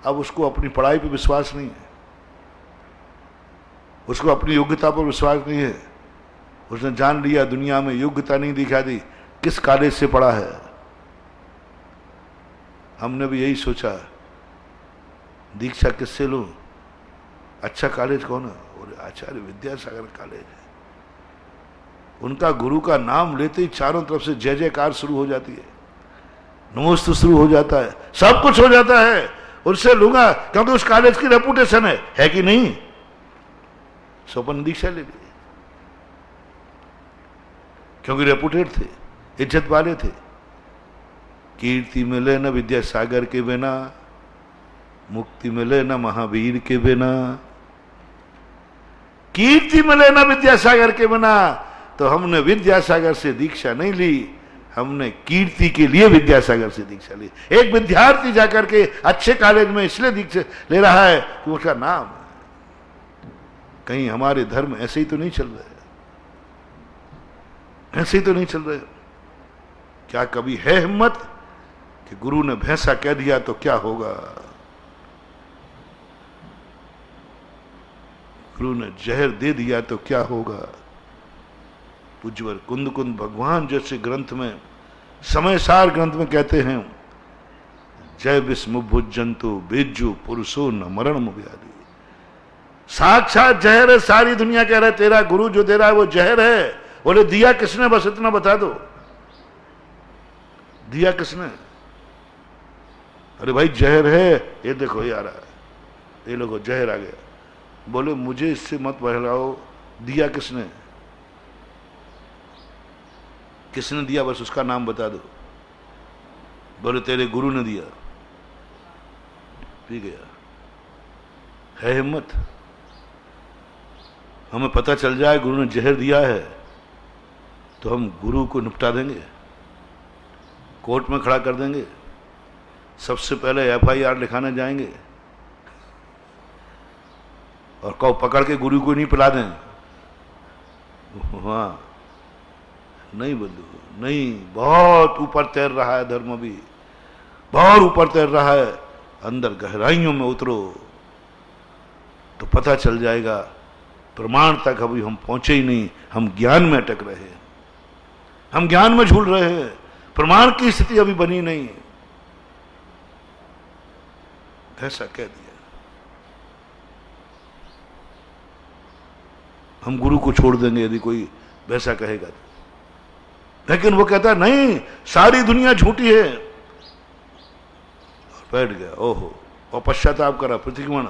अब उसको अपनी पढ़ाई पर विश्वास नहीं है, उसको अपनी योग्यता पर विश्वास नहीं है, उसने जान लिया दुनिया में योग्यता नहीं दिखा दी, किस कॉलेज से पढ़ा है। हमने भी यही सोचा दीक्षा किससे लूं, अच्छा कॉलेज कौन है? और आचार्य विद्यासागर कॉलेज है। उनका गुरु का नाम लेते ही चारों तरफ से जय जयकार शुरू हो जाती है, नमोस्तु शुरू हो जाता है, सब कुछ हो जाता है। उनसे लूंगा क्योंकि उस कॉलेज की रेपुटेशन है कि नहीं? सोपन दीक्षा ले ली क्योंकि रेपुटेड थे, इज्जत वाले थे। कीर्ति मिले न विद्यासागर के बिना, मुक्ति मिले न महावीर के बिना। कीर्ति मिले न विद्यासागर के बिना, तो हमने विद्यासागर से दीक्षा नहीं ली, हमने कीर्ति के लिए विद्यासागर से दीक्षा ली। एक विद्यार्थी जाकर के अच्छे कॉलेज में इसलिए दीक्षा ले रहा है कि उसका नाम है। कहीं हमारे धर्म ऐसे ही तो नहीं चल रहे, ऐसे ही तो नहीं चल रहे। क्या कभी है हिम्मत कि गुरु ने भैंसा कह दिया तो क्या होगा, गुरु ने जहर दे दिया तो क्या होगा। पूज्यवर कुंद कुंद भगवान जैसे ग्रंथ में, समयसार ग्रंथ में कहते हैं, जय विस्म भुजंतु बेजु पुरुषो न मरण मुव्याधि। साक्षात जहर है, सारी दुनिया कह रहे तेरा गुरु जो दे रहा है वो जहर है। बोले दिया किसने, बस इतना बता दो, दिया किसने? अरे भाई जहर है, ये देखो ये आ रहा है, ये लोगों जहर आ गया। बोले मुझे इससे मत बहलाओ, दिया किसने? किसने दिया बस उसका नाम बता दो। बोले तेरे गुरु ने दिया, पी गया। है हिम्मत? हमें पता चल जाए गुरु ने जहर दिया है तो हम गुरु को निपटा देंगे, कोर्ट में खड़ा कर देंगे, सबसे पहले FIR लिखाने जाएंगे और कहो पकड़ के गुरु को नहीं पिला दें। हाँ नहीं बंधु, नहीं, बहुत ऊपर तैर रहा है धर्म, अभी बहुत ऊपर तैर रहा है। अंदर गहराइयों में उतरो तो पता चल जाएगा। प्रमाण तक अभी हम पहुंचे ही नहीं, हम ज्ञान में अटक रहे हैं, हम ज्ञान में झूल रहे हैं, प्रमाण की स्थिति अभी बनी नहीं। ऐसा कह दिया, हम गुरु को छोड़ देंगे यदि कोई वैसा कहेगा। लेकिन वो कहता नहीं, सारी दुनिया झूठी है। बैठ गया, ओहो, और पश्चाताप करा, प्रतिक्रमण।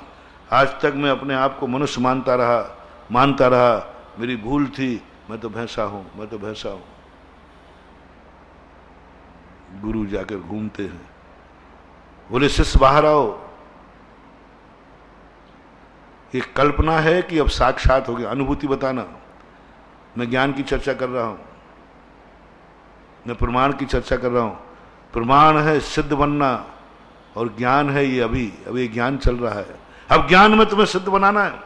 आज तक मैं अपने आप को मनुष्य मानता रहा, मेरी भूल थी, मैं तो भैंसा हूं, मैं तो भैंसा हूं। गुरु जाकर घूमते हैं, बोले शिष्य बाहर आओ। ये कल्पना है कि अब साक्षात हो गया, अनुभूति बताना। मैं ज्ञान की चर्चा कर रहा हूं, मैं प्रमाण की चर्चा कर रहा हूं। प्रमाण है सिद्ध बनना और ज्ञान है ये अभी ज्ञान चल रहा है। अब ज्ञान में तुम्हें सिद्ध बनाना है।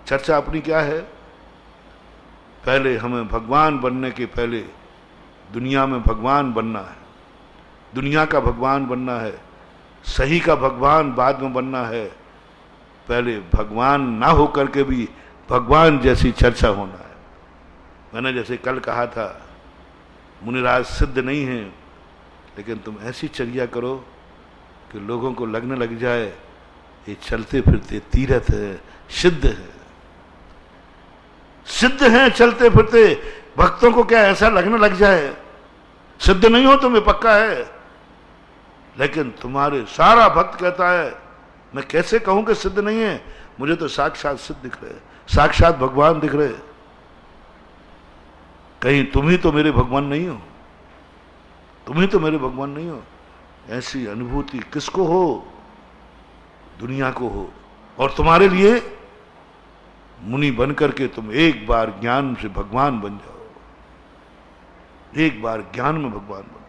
चर्चा अपनी क्या है? पहले हमें भगवान बनने के पहले दुनिया में भगवान बनना है, दुनिया का भगवान बनना है। सही का भगवान बाद में बनना है, पहले भगवान ना हो करके भी भगवान जैसी चर्चा होना है। मैंने जैसे कल कहा था, मुनिराज सिद्ध नहीं है, लेकिन तुम ऐसी चर्या करो कि लोगों को लगने लग जाए ये चलते फिरते तीर्थ है, सिद्ध है, सिद्ध है चलते फिरते। भक्तों को क्या ऐसा लगने लग जाए? सिद्ध नहीं हो तुम्हें पक्का है, लेकिन तुम्हारे सारा भक्त कहता है मैं कैसे कहूं कि सिद्ध नहीं है, मुझे तो साक्षात सिद्ध दिख रहे, साक्षात भगवान दिख रहे। कहीं तुम ही तो मेरे भगवान नहीं हो, तुम ही तो मेरे भगवान नहीं हो। ऐसी अनुभूति किसको हो? दुनिया को हो। और तुम्हारे लिए मुनि बन करके तुम एक बार ज्ञान से भगवान बन जाओ, एक बार ज्ञान में भगवान बनो।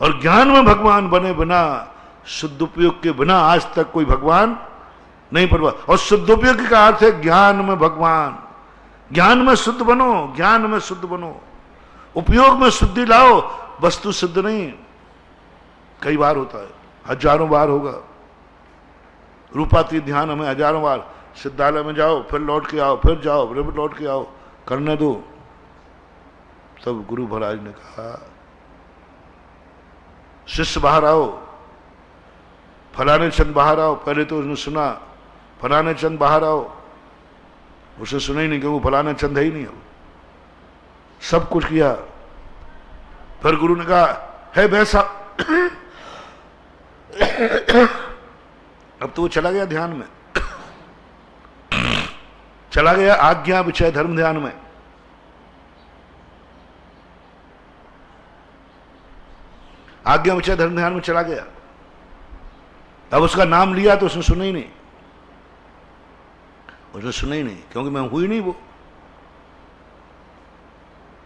और ज्ञान में भगवान बने बिना, शुद्ध उपयोग के बिना आज तक कोई भगवान नहीं परवा। और शुद्ध उपयोग का अर्थ है ज्ञान में भगवान। ज्ञान में शुद्ध बनो, ज्ञान में शुद्ध बनो, उपयोग में शुद्धि लाओ। वस्तु सिद्ध नहीं, कई बार होता है, हजारों बार होगा। रूपाती ध्यान हमें हजारों बार, सिद्धालय में जाओ फिर लौट के आओ, फिर जाओ फिर लौट के आओ, करने दो। तब गुरु महाराज ने कहा शिष्य बाहर आओ, फलाने चंद बाहर आओ। पहले तो उसने सुना फलाने चंद बाहर आओ, उसे सुना ही नहीं क्योंकि फलाने चंद है ही नहीं। सब कुछ किया, फिर गुरु ने कहा है वैसा। अब तो वो चला गया ध्यान में, चला गया आज्ञा विषय धर्म ध्यान में। आज्ञा विषय धर्म ध्यान में चला गया। अब उसका नाम लिया तो उसने सुना ही नहीं, उसने सुना ही नहीं क्योंकि मैं हुई नहीं वो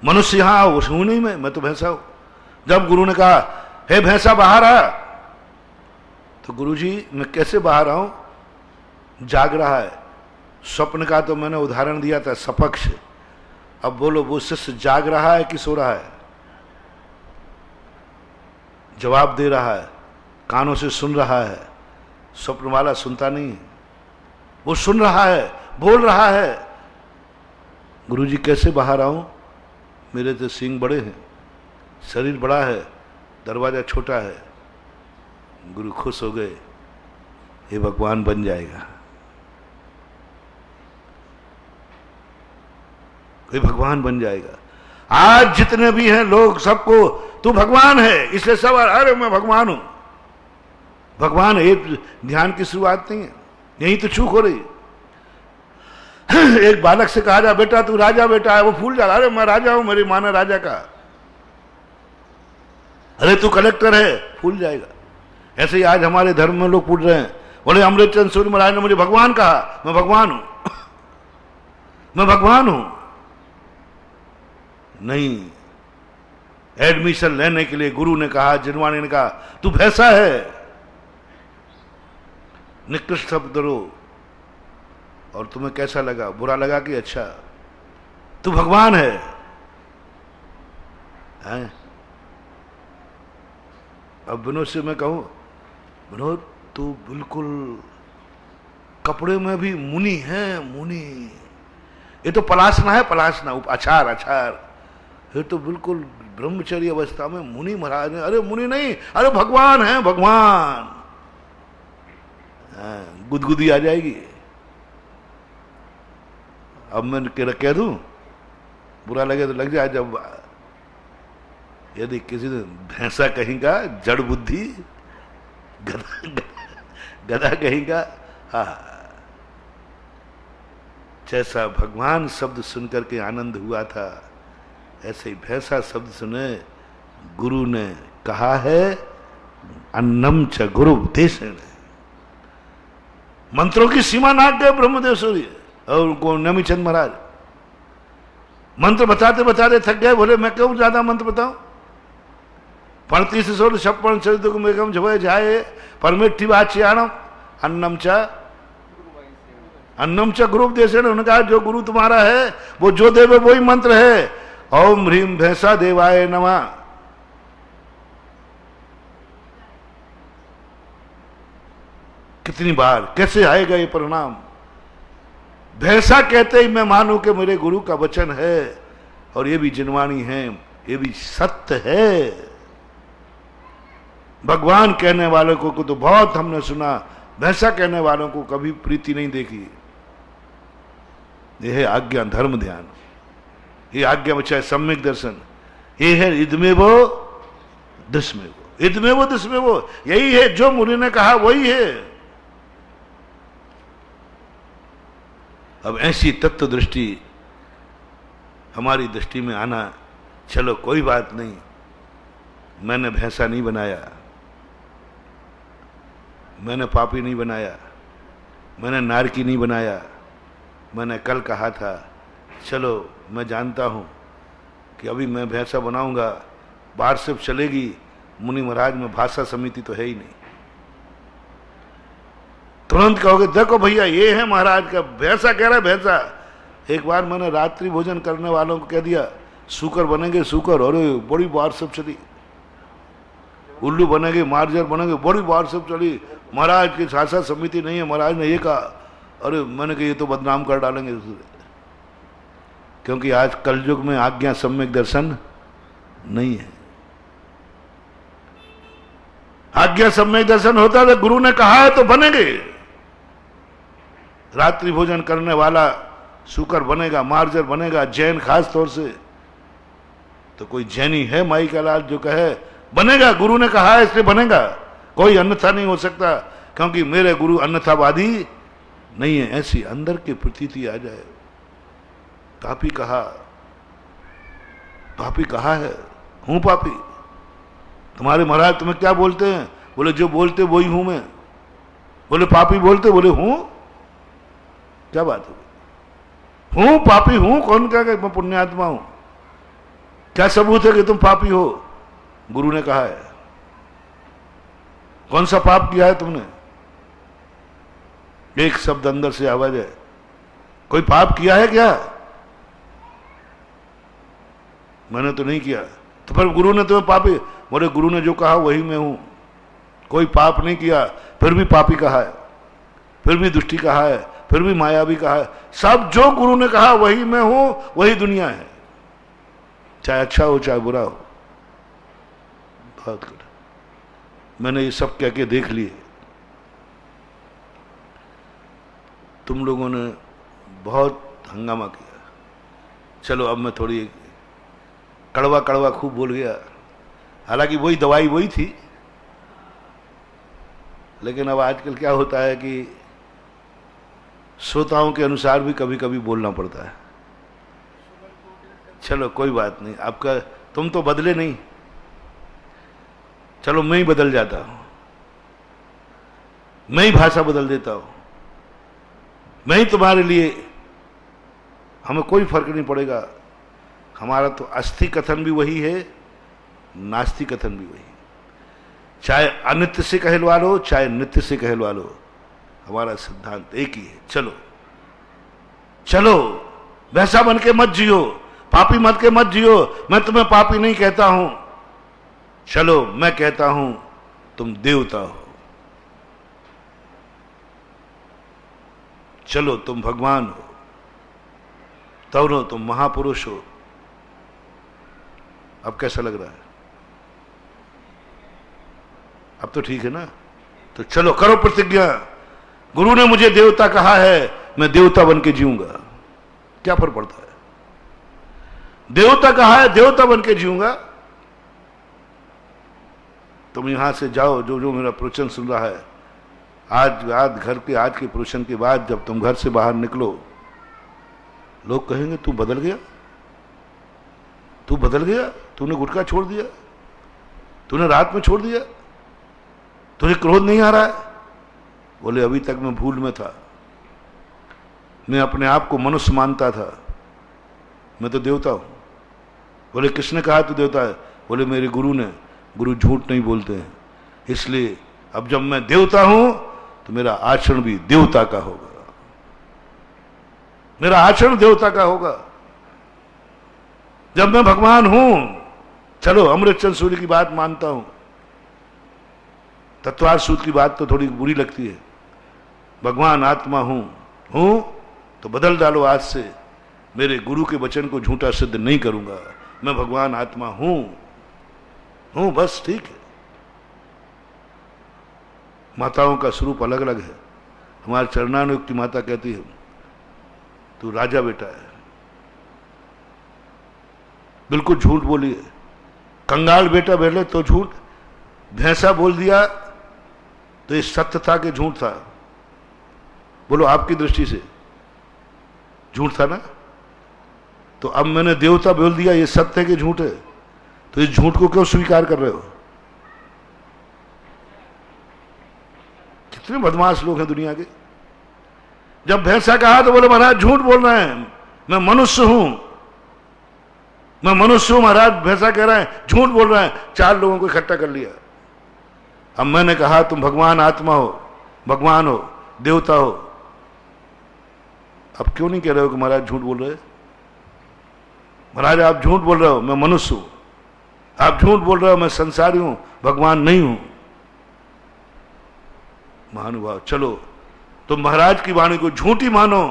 मनुष्य। यहां आओ, उसने हूं नहीं मैं तो भैंसा हूं। जब गुरु ने कहा हे भैंसा बाहर आ, तो गुरु जी मैं कैसे बाहर आऊं? जाग रहा है। स्वप्न का तो मैंने उदाहरण दिया था, सपक्ष। अब बोलो वो शिष्य जाग रहा है कि सो रहा है? जवाब दे रहा है, कानों से सुन रहा है। स्वप्न वाला सुनता नहीं, वो सुन रहा है, बोल रहा है। गुरु जी कैसे बाहर आऊं? मेरे तो सींग बड़े हैं, शरीर बड़ा है, दरवाजा छोटा है। गुरु खुश हो गए, ये भगवान बन जाएगा, कोई भगवान बन जाएगा। आज जितने भी हैं लोग, सबको तू भगवान है, इसलिए सब अरे मैं भगवान हूं। भगवान है, ध्यान की शुरुआत नहीं है, यही तो चूक हो रही। एक बालक से कहा जा बेटा तू राजा बेटा है, वो फूल जा, अरे मैं राजा हूं, मेरी मां ने राजा का। अरे तू कलेक्टर है, फूल जाएगा। ऐसे ही आज हमारे धर्म में लोग पूछ रहे हैं, बोले अमृतचंद सूर्य महाराज ने मुझे भगवान कहा, मैं भगवान हूं, मैं भगवान हूं। नहीं, एडमिशन लेने के लिए गुरु ने कहा, जिनवाणी ने कहा तू भैंसा है, निकृष्ट शब्द रो। और तुम्हें कैसा लगा? बुरा लगा कि अच्छा? तू भगवान है, हैं? अब विनोद से मैं कहूं, विनोद तू बिल्कुल कपड़े में भी मुनि है, मुनि। ये तो पलासना है, पलासना, अचार अचार। ये तो बिल्कुल ब्रह्मचर्य अवस्था में मुनि महाराज ने। अरे मुनि नहीं, अरे भगवान है, भगवान। गुदगुदी आ जाएगी। अब मैं कह दूं, बुरा लगे तो लग जाए। जब यदि किसी ने भैंसा कहेगा, जड़ बुद्धि, गधा कहेगा, हा, जैसा भगवान शब्द सुनकर के आनंद हुआ था, ऐसे ही भैंसा शब्द सुने। गुरु ने कहा है अन्नम च गुरु उपदेशेन। मंत्रों की सीमा नाट गए ब्रह्मदेव सूर्य और उनको नमीचंद महाराज। मंत्र बताते बताते थक गए, बोले मैं क्यों ज्यादा मंत्र बताऊं? 35 छप्पन चरित को मेघम झवे जाए परमेठी वाच्याणम अन्नम च गुरु उपदेश। उन्होंने कहा जो गुरु तुम्हारा है वो जो देवे वही मंत्र है। ओम ह्रीम भैंसा देवाय नमः। कितनी बार, कैसे आएगा ये परिणाम? भैंसा कहते ही मैं मानूं कि मेरे गुरु का वचन है और ये भी जिनवाणी है, ये भी सत्य है। भगवान कहने वालों को तो बहुत हमने सुना, भैंसा कहने वालों को कभी प्रीति नहीं देखी। यह है आज्ञा धर्म ध्यान, ये आज्ञा बचा सम्यक दर्शन, ये है इदमेवो दशमेवो, इदमेवो दशमेवो, यही है जो मुनि ने कहा वही है। अब ऐसी तत्व दृष्टि हमारी दृष्टि में आना, चलो कोई बात नहीं, मैंने भैंसा नहीं बनाया, मैंने पापी नहीं बनाया, मैंने नारकी नहीं बनाया। मैंने कल कहा था, चलो मैं जानता हूं कि अभी मैं भैंसा बनाऊंगा, बाहर से चलेगी, मुनि महाराज में भाषा समिति तो है ही नहीं। तुरंत कहोगे देखो भैया ये है महाराज का, भैंसा कह रहा है भैंसा। एक बार मैंने रात्रि भोजन करने वालों को कह दिया सूकर बनेंगे सूकर, और बड़ी बार सब चली, उल्लू बनेंगे मार्जर बनेंगे, बड़ी बार सब चली। महाराज की शासन समिति नहीं है, महाराज ने ये कहा। अरे मैंने कहा ये तो बदनाम कर डालेंगे दूसरे, क्योंकि आज कलयुग में आज्ञा सम्यक दर्शन नहीं है। आज्ञा सम्यक दर्शन होता है, गुरु ने कहा है तो बनेंगे। रात्रि भोजन करने वाला सूकर बनेगा, मार्जर बनेगा, जैन खास तौर से। तो कोई जैनी है माई का लाल जो कहे बनेगा, गुरु ने कहा है इसलिए बनेगा, कोई अन्यथा नहीं हो सकता, क्योंकि मेरे गुरु अन्यथावादी नहीं है। ऐसी अंदर की प्रतीति आ जाए, पापी कहा, पापी कहा है, हूं पापी। तुम्हारे महाराज तुम्हें क्या बोलते हैं? बोले जो बोलते वही हूं मैं। बोले पापी बोलते, बोले हूं। क्या बात है? हूं पापी हूं, कौन क्या मैं पुण्यात्मा हूं? क्या सबूत है कि तुम पापी हो? गुरु ने कहा है। कौन सा पाप किया है तुमने? एक शब्द अंदर से आवाज है, कोई पाप किया है क्या? मैंने तो नहीं किया। तो फिर गुरु ने तुम्हें पापी, बोले गुरु ने जो कहा वही मैं हूं, कोई पाप नहीं किया, फिर भी पापी कहा है, फिर भी दुष्टि कहा है, फिर भी मायावी कहा है। सब जो गुरु ने कहा वही मैं हूं, वही दुनिया है, चाहे अच्छा हो चाहे बुरा हो। बहुत good। मैंने ये सब कह के देख लिए। तुम लोगों ने बहुत हंगामा किया, चलो अब मैं थोड़ी कड़वा कड़वा खूब बोल गया। हालांकि वही दवाई वही थी, लेकिन अब आजकल क्या होता है कि श्रोताओं के अनुसार भी कभी कभी बोलना पड़ता है। चलो कोई बात नहीं, आपका तुम तो बदले नहीं, चलो मैं ही बदल जाता हूं, मैं ही भाषा बदल देता हूं, मैं ही तुम्हारे लिए, हमें कोई फर्क नहीं पड़ेगा। हमारा तो अस्थि कथन भी वही है, नास्ति कथन भी वही, चाहे अनित्य से कहलवा लो चाहे नित्य से कहलवा लो, हमारा सिद्धांत एक ही है। चलो चलो, वैसा बन के मत जियो, पापी मत के मत जियो। मैं तुम्हें पापी नहीं कहता हूं, चलो मैं कहता हूं तुम देवता हो, चलो तुम भगवान हो, तौरो तुम महापुरुष हो। अब कैसा लग रहा है? अब तो ठीक है ना? तो चलो करो प्रतिज्ञा, गुरु ने मुझे देवता कहा है, मैं देवता बन के जीऊंगा। क्या फर्क पड़ता है? देवता कहा है, देवता बन के जीऊंगा। तुम यहां से जाओ, जो जो मेरा प्रवचन सुन रहा है, आज घर के आज के प्रवचन के बाद जब तुम घर से बाहर निकलो, लोग कहेंगे तू बदल गया, तू बदल गया, तूने गुटखा छोड़ दिया, तूने रात में छोड़ दिया, तुझे क्रोध नहीं आ रहा है। बोले अभी तक मैं भूल में था, मैं अपने आप को मनुष्य मानता था, मैं तो देवता हूं। बोले किसने कहा तू देवता है? बोले मेरे गुरु ने। गुरु झूठ नहीं बोलते हैं, इसलिए अब जब मैं देवता हूं तो मेरा आचरण भी देवता का होगा, मेरा आचरण देवता का होगा। जब मैं भगवान हूं, चलो अमृतचंद सूर्य की बात मानता हूं, तत्वार सूत्र की बात तो थोड़ी बुरी लगती है, भगवान आत्मा हूं तो बदल डालो आज से, मेरे गुरु के वचन को झूठा सिद्ध नहीं करूंगा, मैं भगवान आत्मा हूं बस, ठीक है। माताओं का स्वरूप अलग अलग है। हमारे चरणानुयुक्ति माता कहती है तू राजा बेटा है, बिल्कुल झूठ बोली है। कंगाल बेटा बोले तो झूठ, भैंसा बोल दिया तो ये सत्य था कि झूठ था? बोलो आपकी दृष्टि से झूठ था ना। तो अब मैंने देवता बोल दिया, ये सत्य है कि झूठ है? तो इस झूठ को क्यों स्वीकार कर रहे हो? कितने बदमाश लोग हैं दुनिया के। जब भैंसा कहा तो बोले महाराज झूठ बोल रहे हैं, मैं मनुष्य हूं, मैं मनुष्य हूं महाराज। भैंसा कह रहा है झूठ बोल रहा है। 4 लोगों को इकट्ठा कर लिया। अब मैंने कहा तुम भगवान आत्मा हो, भगवान हो, देवता हो, अब क्यों नहीं कह रहे हो कि महाराज झूठ बोल रहे? महाराज आप झूठ बोल रहे हो, मैं मनुष्य हूं। आप झूठ बोल रहे हो, मैं संसारी हूं, भगवान नहीं हूं। महानुभाव, चलो तुम महाराज की वाणी को झूठी मानो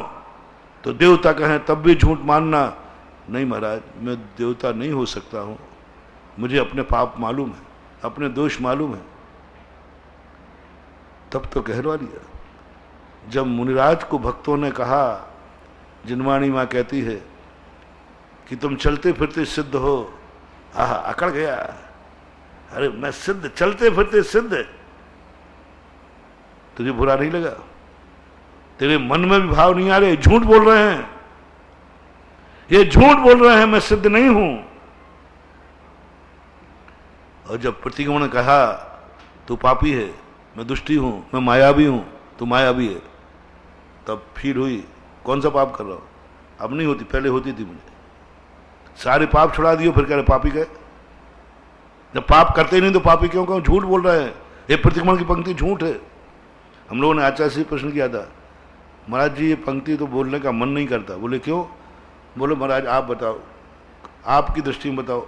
तो देवता कहें तब भी झूठ मानना। नहीं महाराज, मैं देवता नहीं हो सकता हूं, मुझे अपने पाप मालूम है, अपने दोष मालूम है। तब तो कहलवा लिया। जब मुनिराज को भक्तों ने कहा, जिनवाणी मां कहती है कि तुम चलते फिरते सिद्ध हो, आहा अकड़ गया। अरे मैं सिद्ध, चलते फिरते सिद्ध, तुझे बुरा नहीं लगा? तेरे मन में भी भाव नहीं आ रहे? झूठ बोल रहे हैं, ये झूठ बोल रहे हैं, मैं सिद्ध नहीं हूं। और जब प्रतिगमन ने कहा तू पापी है, मैं दुष्टी हूं, मैं मायावी हूं, तू मायावी है, तब फील हुई कौन सा पाप कर रहा हूं? अब नहीं होती, पहले होती थी। मुझे सारे पाप छुड़ा दियो, फिर कह रहे पापी गए। जब पाप करते ही नहीं तो पापी क्यों कहूं? झूठ बोल रहे हैं। ये प्रतिगमन की पंक्ति झूठ है। हम लोगों ने आचार्य से प्रश्न किया था, महाराज जी ये पंक्ति तो बोलने का मन नहीं करता। बोले क्यों? बोले महाराज आप बताओ, आपकी दृष्टि में बताओ,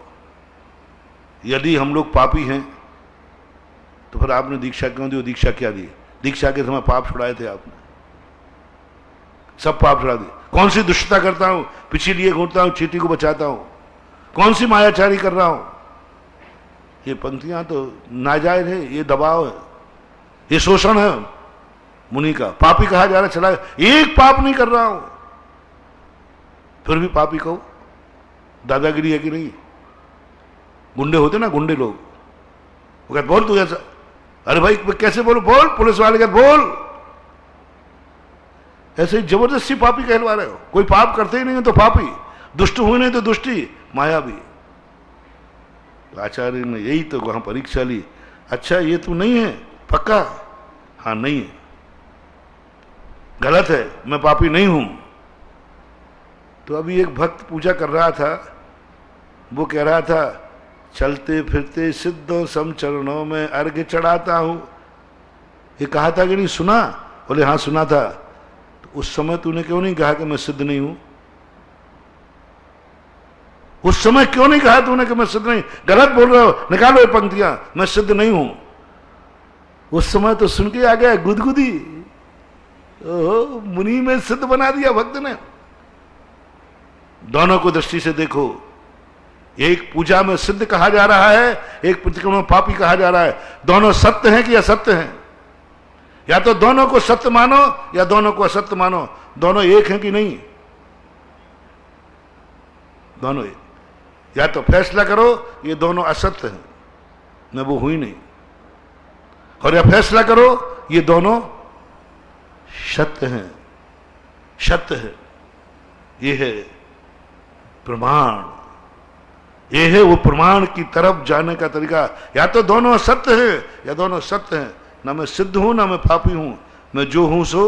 यदि हम लोग पापी हैं तो फिर आपने दीक्षा क्यों दी? दीक्षा क्या दी? दीक्षा के समय पाप छुड़ाए थे आपने, सब पाप छुड़ा दिए। कौन सी दुष्टता करता हूं? पीछे लिए घूमता हूं, चींटी को बचाता हूं, कौन सी मायाचारी कर रहा हूं? ये पंक्तियां तो नाजायज है, ये दबाव है, ये शोषण है मुनि का। पापी कहा जा रहा है, चला एक पाप नहीं कर रहा हूं फिर भी पापी कहो। दादागिरी है कि नहीं? गुंडे होते ना, गुंडे लोग, वो कहते बोल तू ऐसा। अरे भाई कैसे बोलो? बोल। पुलिस वाले कहते बोल। ऐसे ही जबरदस्ती पापी कहलवा रहे हो। कोई पाप करते ही नहीं है तो पापी, दुष्ट हुए नहीं तो दुष्टी, मायावी। आचार्य ने यही तो वहां परीक्षा ली। अच्छा ये तू नहीं है पक्का? हाँ नहीं है, गलत है, मैं पापी नहीं हूं। तो अभी एक भक्त पूजा कर रहा था, वो कह रहा था चलते फिरते सिद्धों सम चरणों में अर्घ्य चढ़ाता हूं। ये कहा था कि नहीं? सुना? बोले हाँ सुना था। तो उस समय तूने क्यों नहीं कहा कि मैं सिद्ध नहीं हूं? उस समय क्यों नहीं कहा तूने कि मैं सिद्ध नहीं? गलत बोल रहे हो, निकालो ये पंक्तियां, मैं सिद्ध नहीं हूं। उस समय तो सुन के आ गया गुदगुदी। ओहो, मुनि में सिद्ध बना दिया भक्त ने। दोनों को दृष्टि से देखो, एक पूजा में सिद्ध कहा जा रहा है, एक प्रतिक्रमण में पापी कहा जा रहा है। दोनों सत्य हैं कि असत्य हैं? या तो दोनों को सत्य मानो या दोनों को असत्य मानो। दोनों एक हैं कि नहीं? दोनों एक। या तो फैसला करो ये दोनों असत्य हैं, मैं वो हुई नहीं, और या फैसला करो ये दोनों सत्य हैं, सत्य है। ये है प्रमाण, ये है वो प्रमाण की तरफ जाने का तरीका। या तो दोनों सत्य है या दोनों सत्य हैं। ना मैं सिद्ध हूं ना मैं पापी हूं, मैं जो हूं सो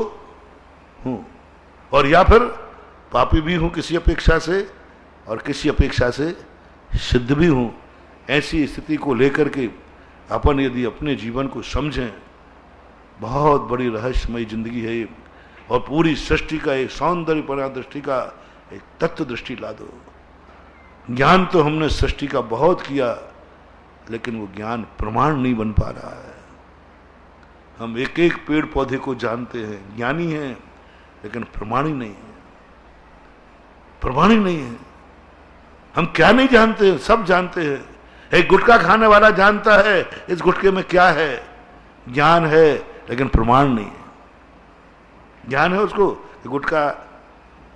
हूं। और या फिर पापी भी हूं किसी अपेक्षा से और किसी अपेक्षा से सिद्ध भी हूं। ऐसी स्थिति को लेकर के अपन यदि अपने जीवन को समझें, बहुत बड़ी रहस्यमयी जिंदगी है ये। और पूरी सृष्टि का एक सौंदर्यपूर्ण दृष्टि का एक तत्व दृष्टि ला दो। ज्ञान तो हमने सृष्टि का बहुत किया, लेकिन वो ज्ञान प्रमाण नहीं बन पा रहा है। हम एक एक पेड़ पौधे को जानते हैं, ज्ञानी हैं, लेकिन प्रमाणी नहीं है, प्रमाणी नहीं है। हम क्या नहीं जानते हैं, सब जानते हैं। एक गुटखा खाने वाला जानता है इस गुटखे में क्या है, ज्ञान है, लेकिन प्रमाण नहीं है। ज्ञान है उसको कि गुटखा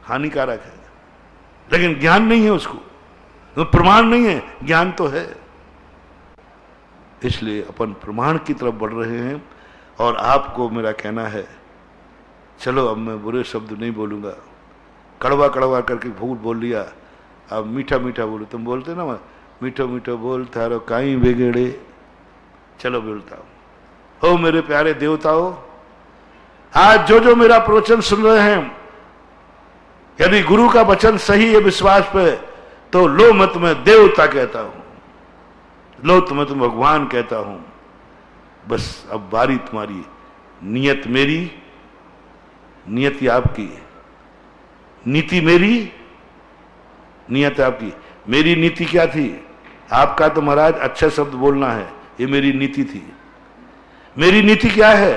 हानिकारक है, लेकिन ज्ञान नहीं है उसको, तो प्रमाण नहीं है, ज्ञान तो है। इसलिए अपन प्रमाण की तरफ बढ़ रहे हैं। और आपको मेरा कहना है, चलो अब मैं बुरे शब्द नहीं बोलूंगा, कड़वा कड़वा करके भूल बोल लिया, अब मीठा मीठा बोलो। तुम बोलते ना, मीठो मीठो बोल थारो काई बिगड़े, चलो बोलता हूं। हो मेरे प्यारे देवताओं, आज जो जो मेरा प्रवचन सुन रहे हैं, यदि गुरु का वचन सही है विश्वास पे, तो लो मैं तुम्हें देवता कहता हूं, लो तुम्हें तुम भगवान कहता हूं। बस अब बारी तुम्हारी, नियत मेरी, नियति आपकी, नीति मेरी, नियत आपकी। मेरी नीति क्या थी? आपका तो महाराज अच्छा शब्द बोलना है, ये मेरी नीति थी। मेरी नीति क्या है?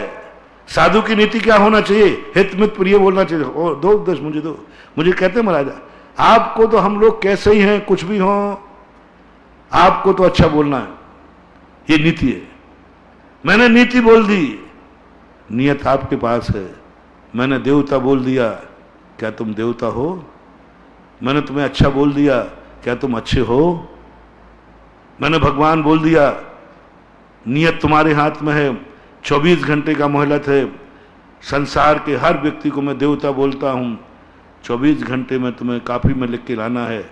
साधु की नीति क्या होना चाहिए? हित मित प्रिय बोलना चाहिए। ओ दो उपदेश मुझे दो। मुझे कहते महाराज, आपको तो हम लोग कैसे ही हैं, कुछ भी हो, आपको तो अच्छा बोलना है, ये नीति है। मैंने नीति बोल दी, नियत आपके पास है। मैंने देवता बोल दिया, क्या तुम देवता हो? मैंने तुम्हें अच्छा बोल दिया, क्या तुम अच्छे हो? मैंने भगवान बोल दिया, नियत तुम्हारे हाथ में है। 24 घंटे का मोहलत है। संसार के हर व्यक्ति को मैं देवता बोलता हूं। 24 घंटे में तुम्हें काफी में लिख के लाना है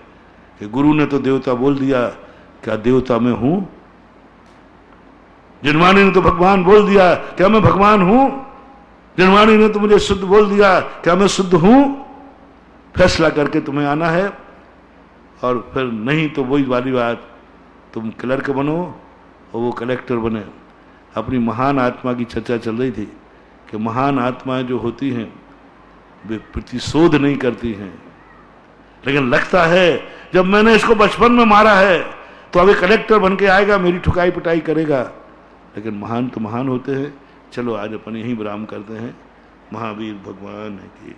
कि गुरु ने तो देवता बोल दिया, क्या देवता मैं हूं? जिनवाणी ने तो भगवान बोल दिया, क्या मैं भगवान हूं? जिनवाणी ने तो मुझे शुद्ध बोल दिया, क्या मैं शुद्ध हूं? फैसला करके तुम्हें आना है। और फिर नहीं तो वही वाली बात, तुम क्लर्क बनो और वो कलेक्टर बने। अपनी महान आत्मा की चर्चा चल रही थी कि महान आत्माएं जो होती हैं वे प्रतिशोध नहीं करती हैं, लेकिन लगता है जब मैंने इसको बचपन में मारा है तो अभी कलेक्टर बन के आएगा, मेरी ठुकाई पिटाई करेगा। लेकिन महान तो महान होते हैं। चलो आज अपन यहीं विराम करते हैं। महावीर भगवान की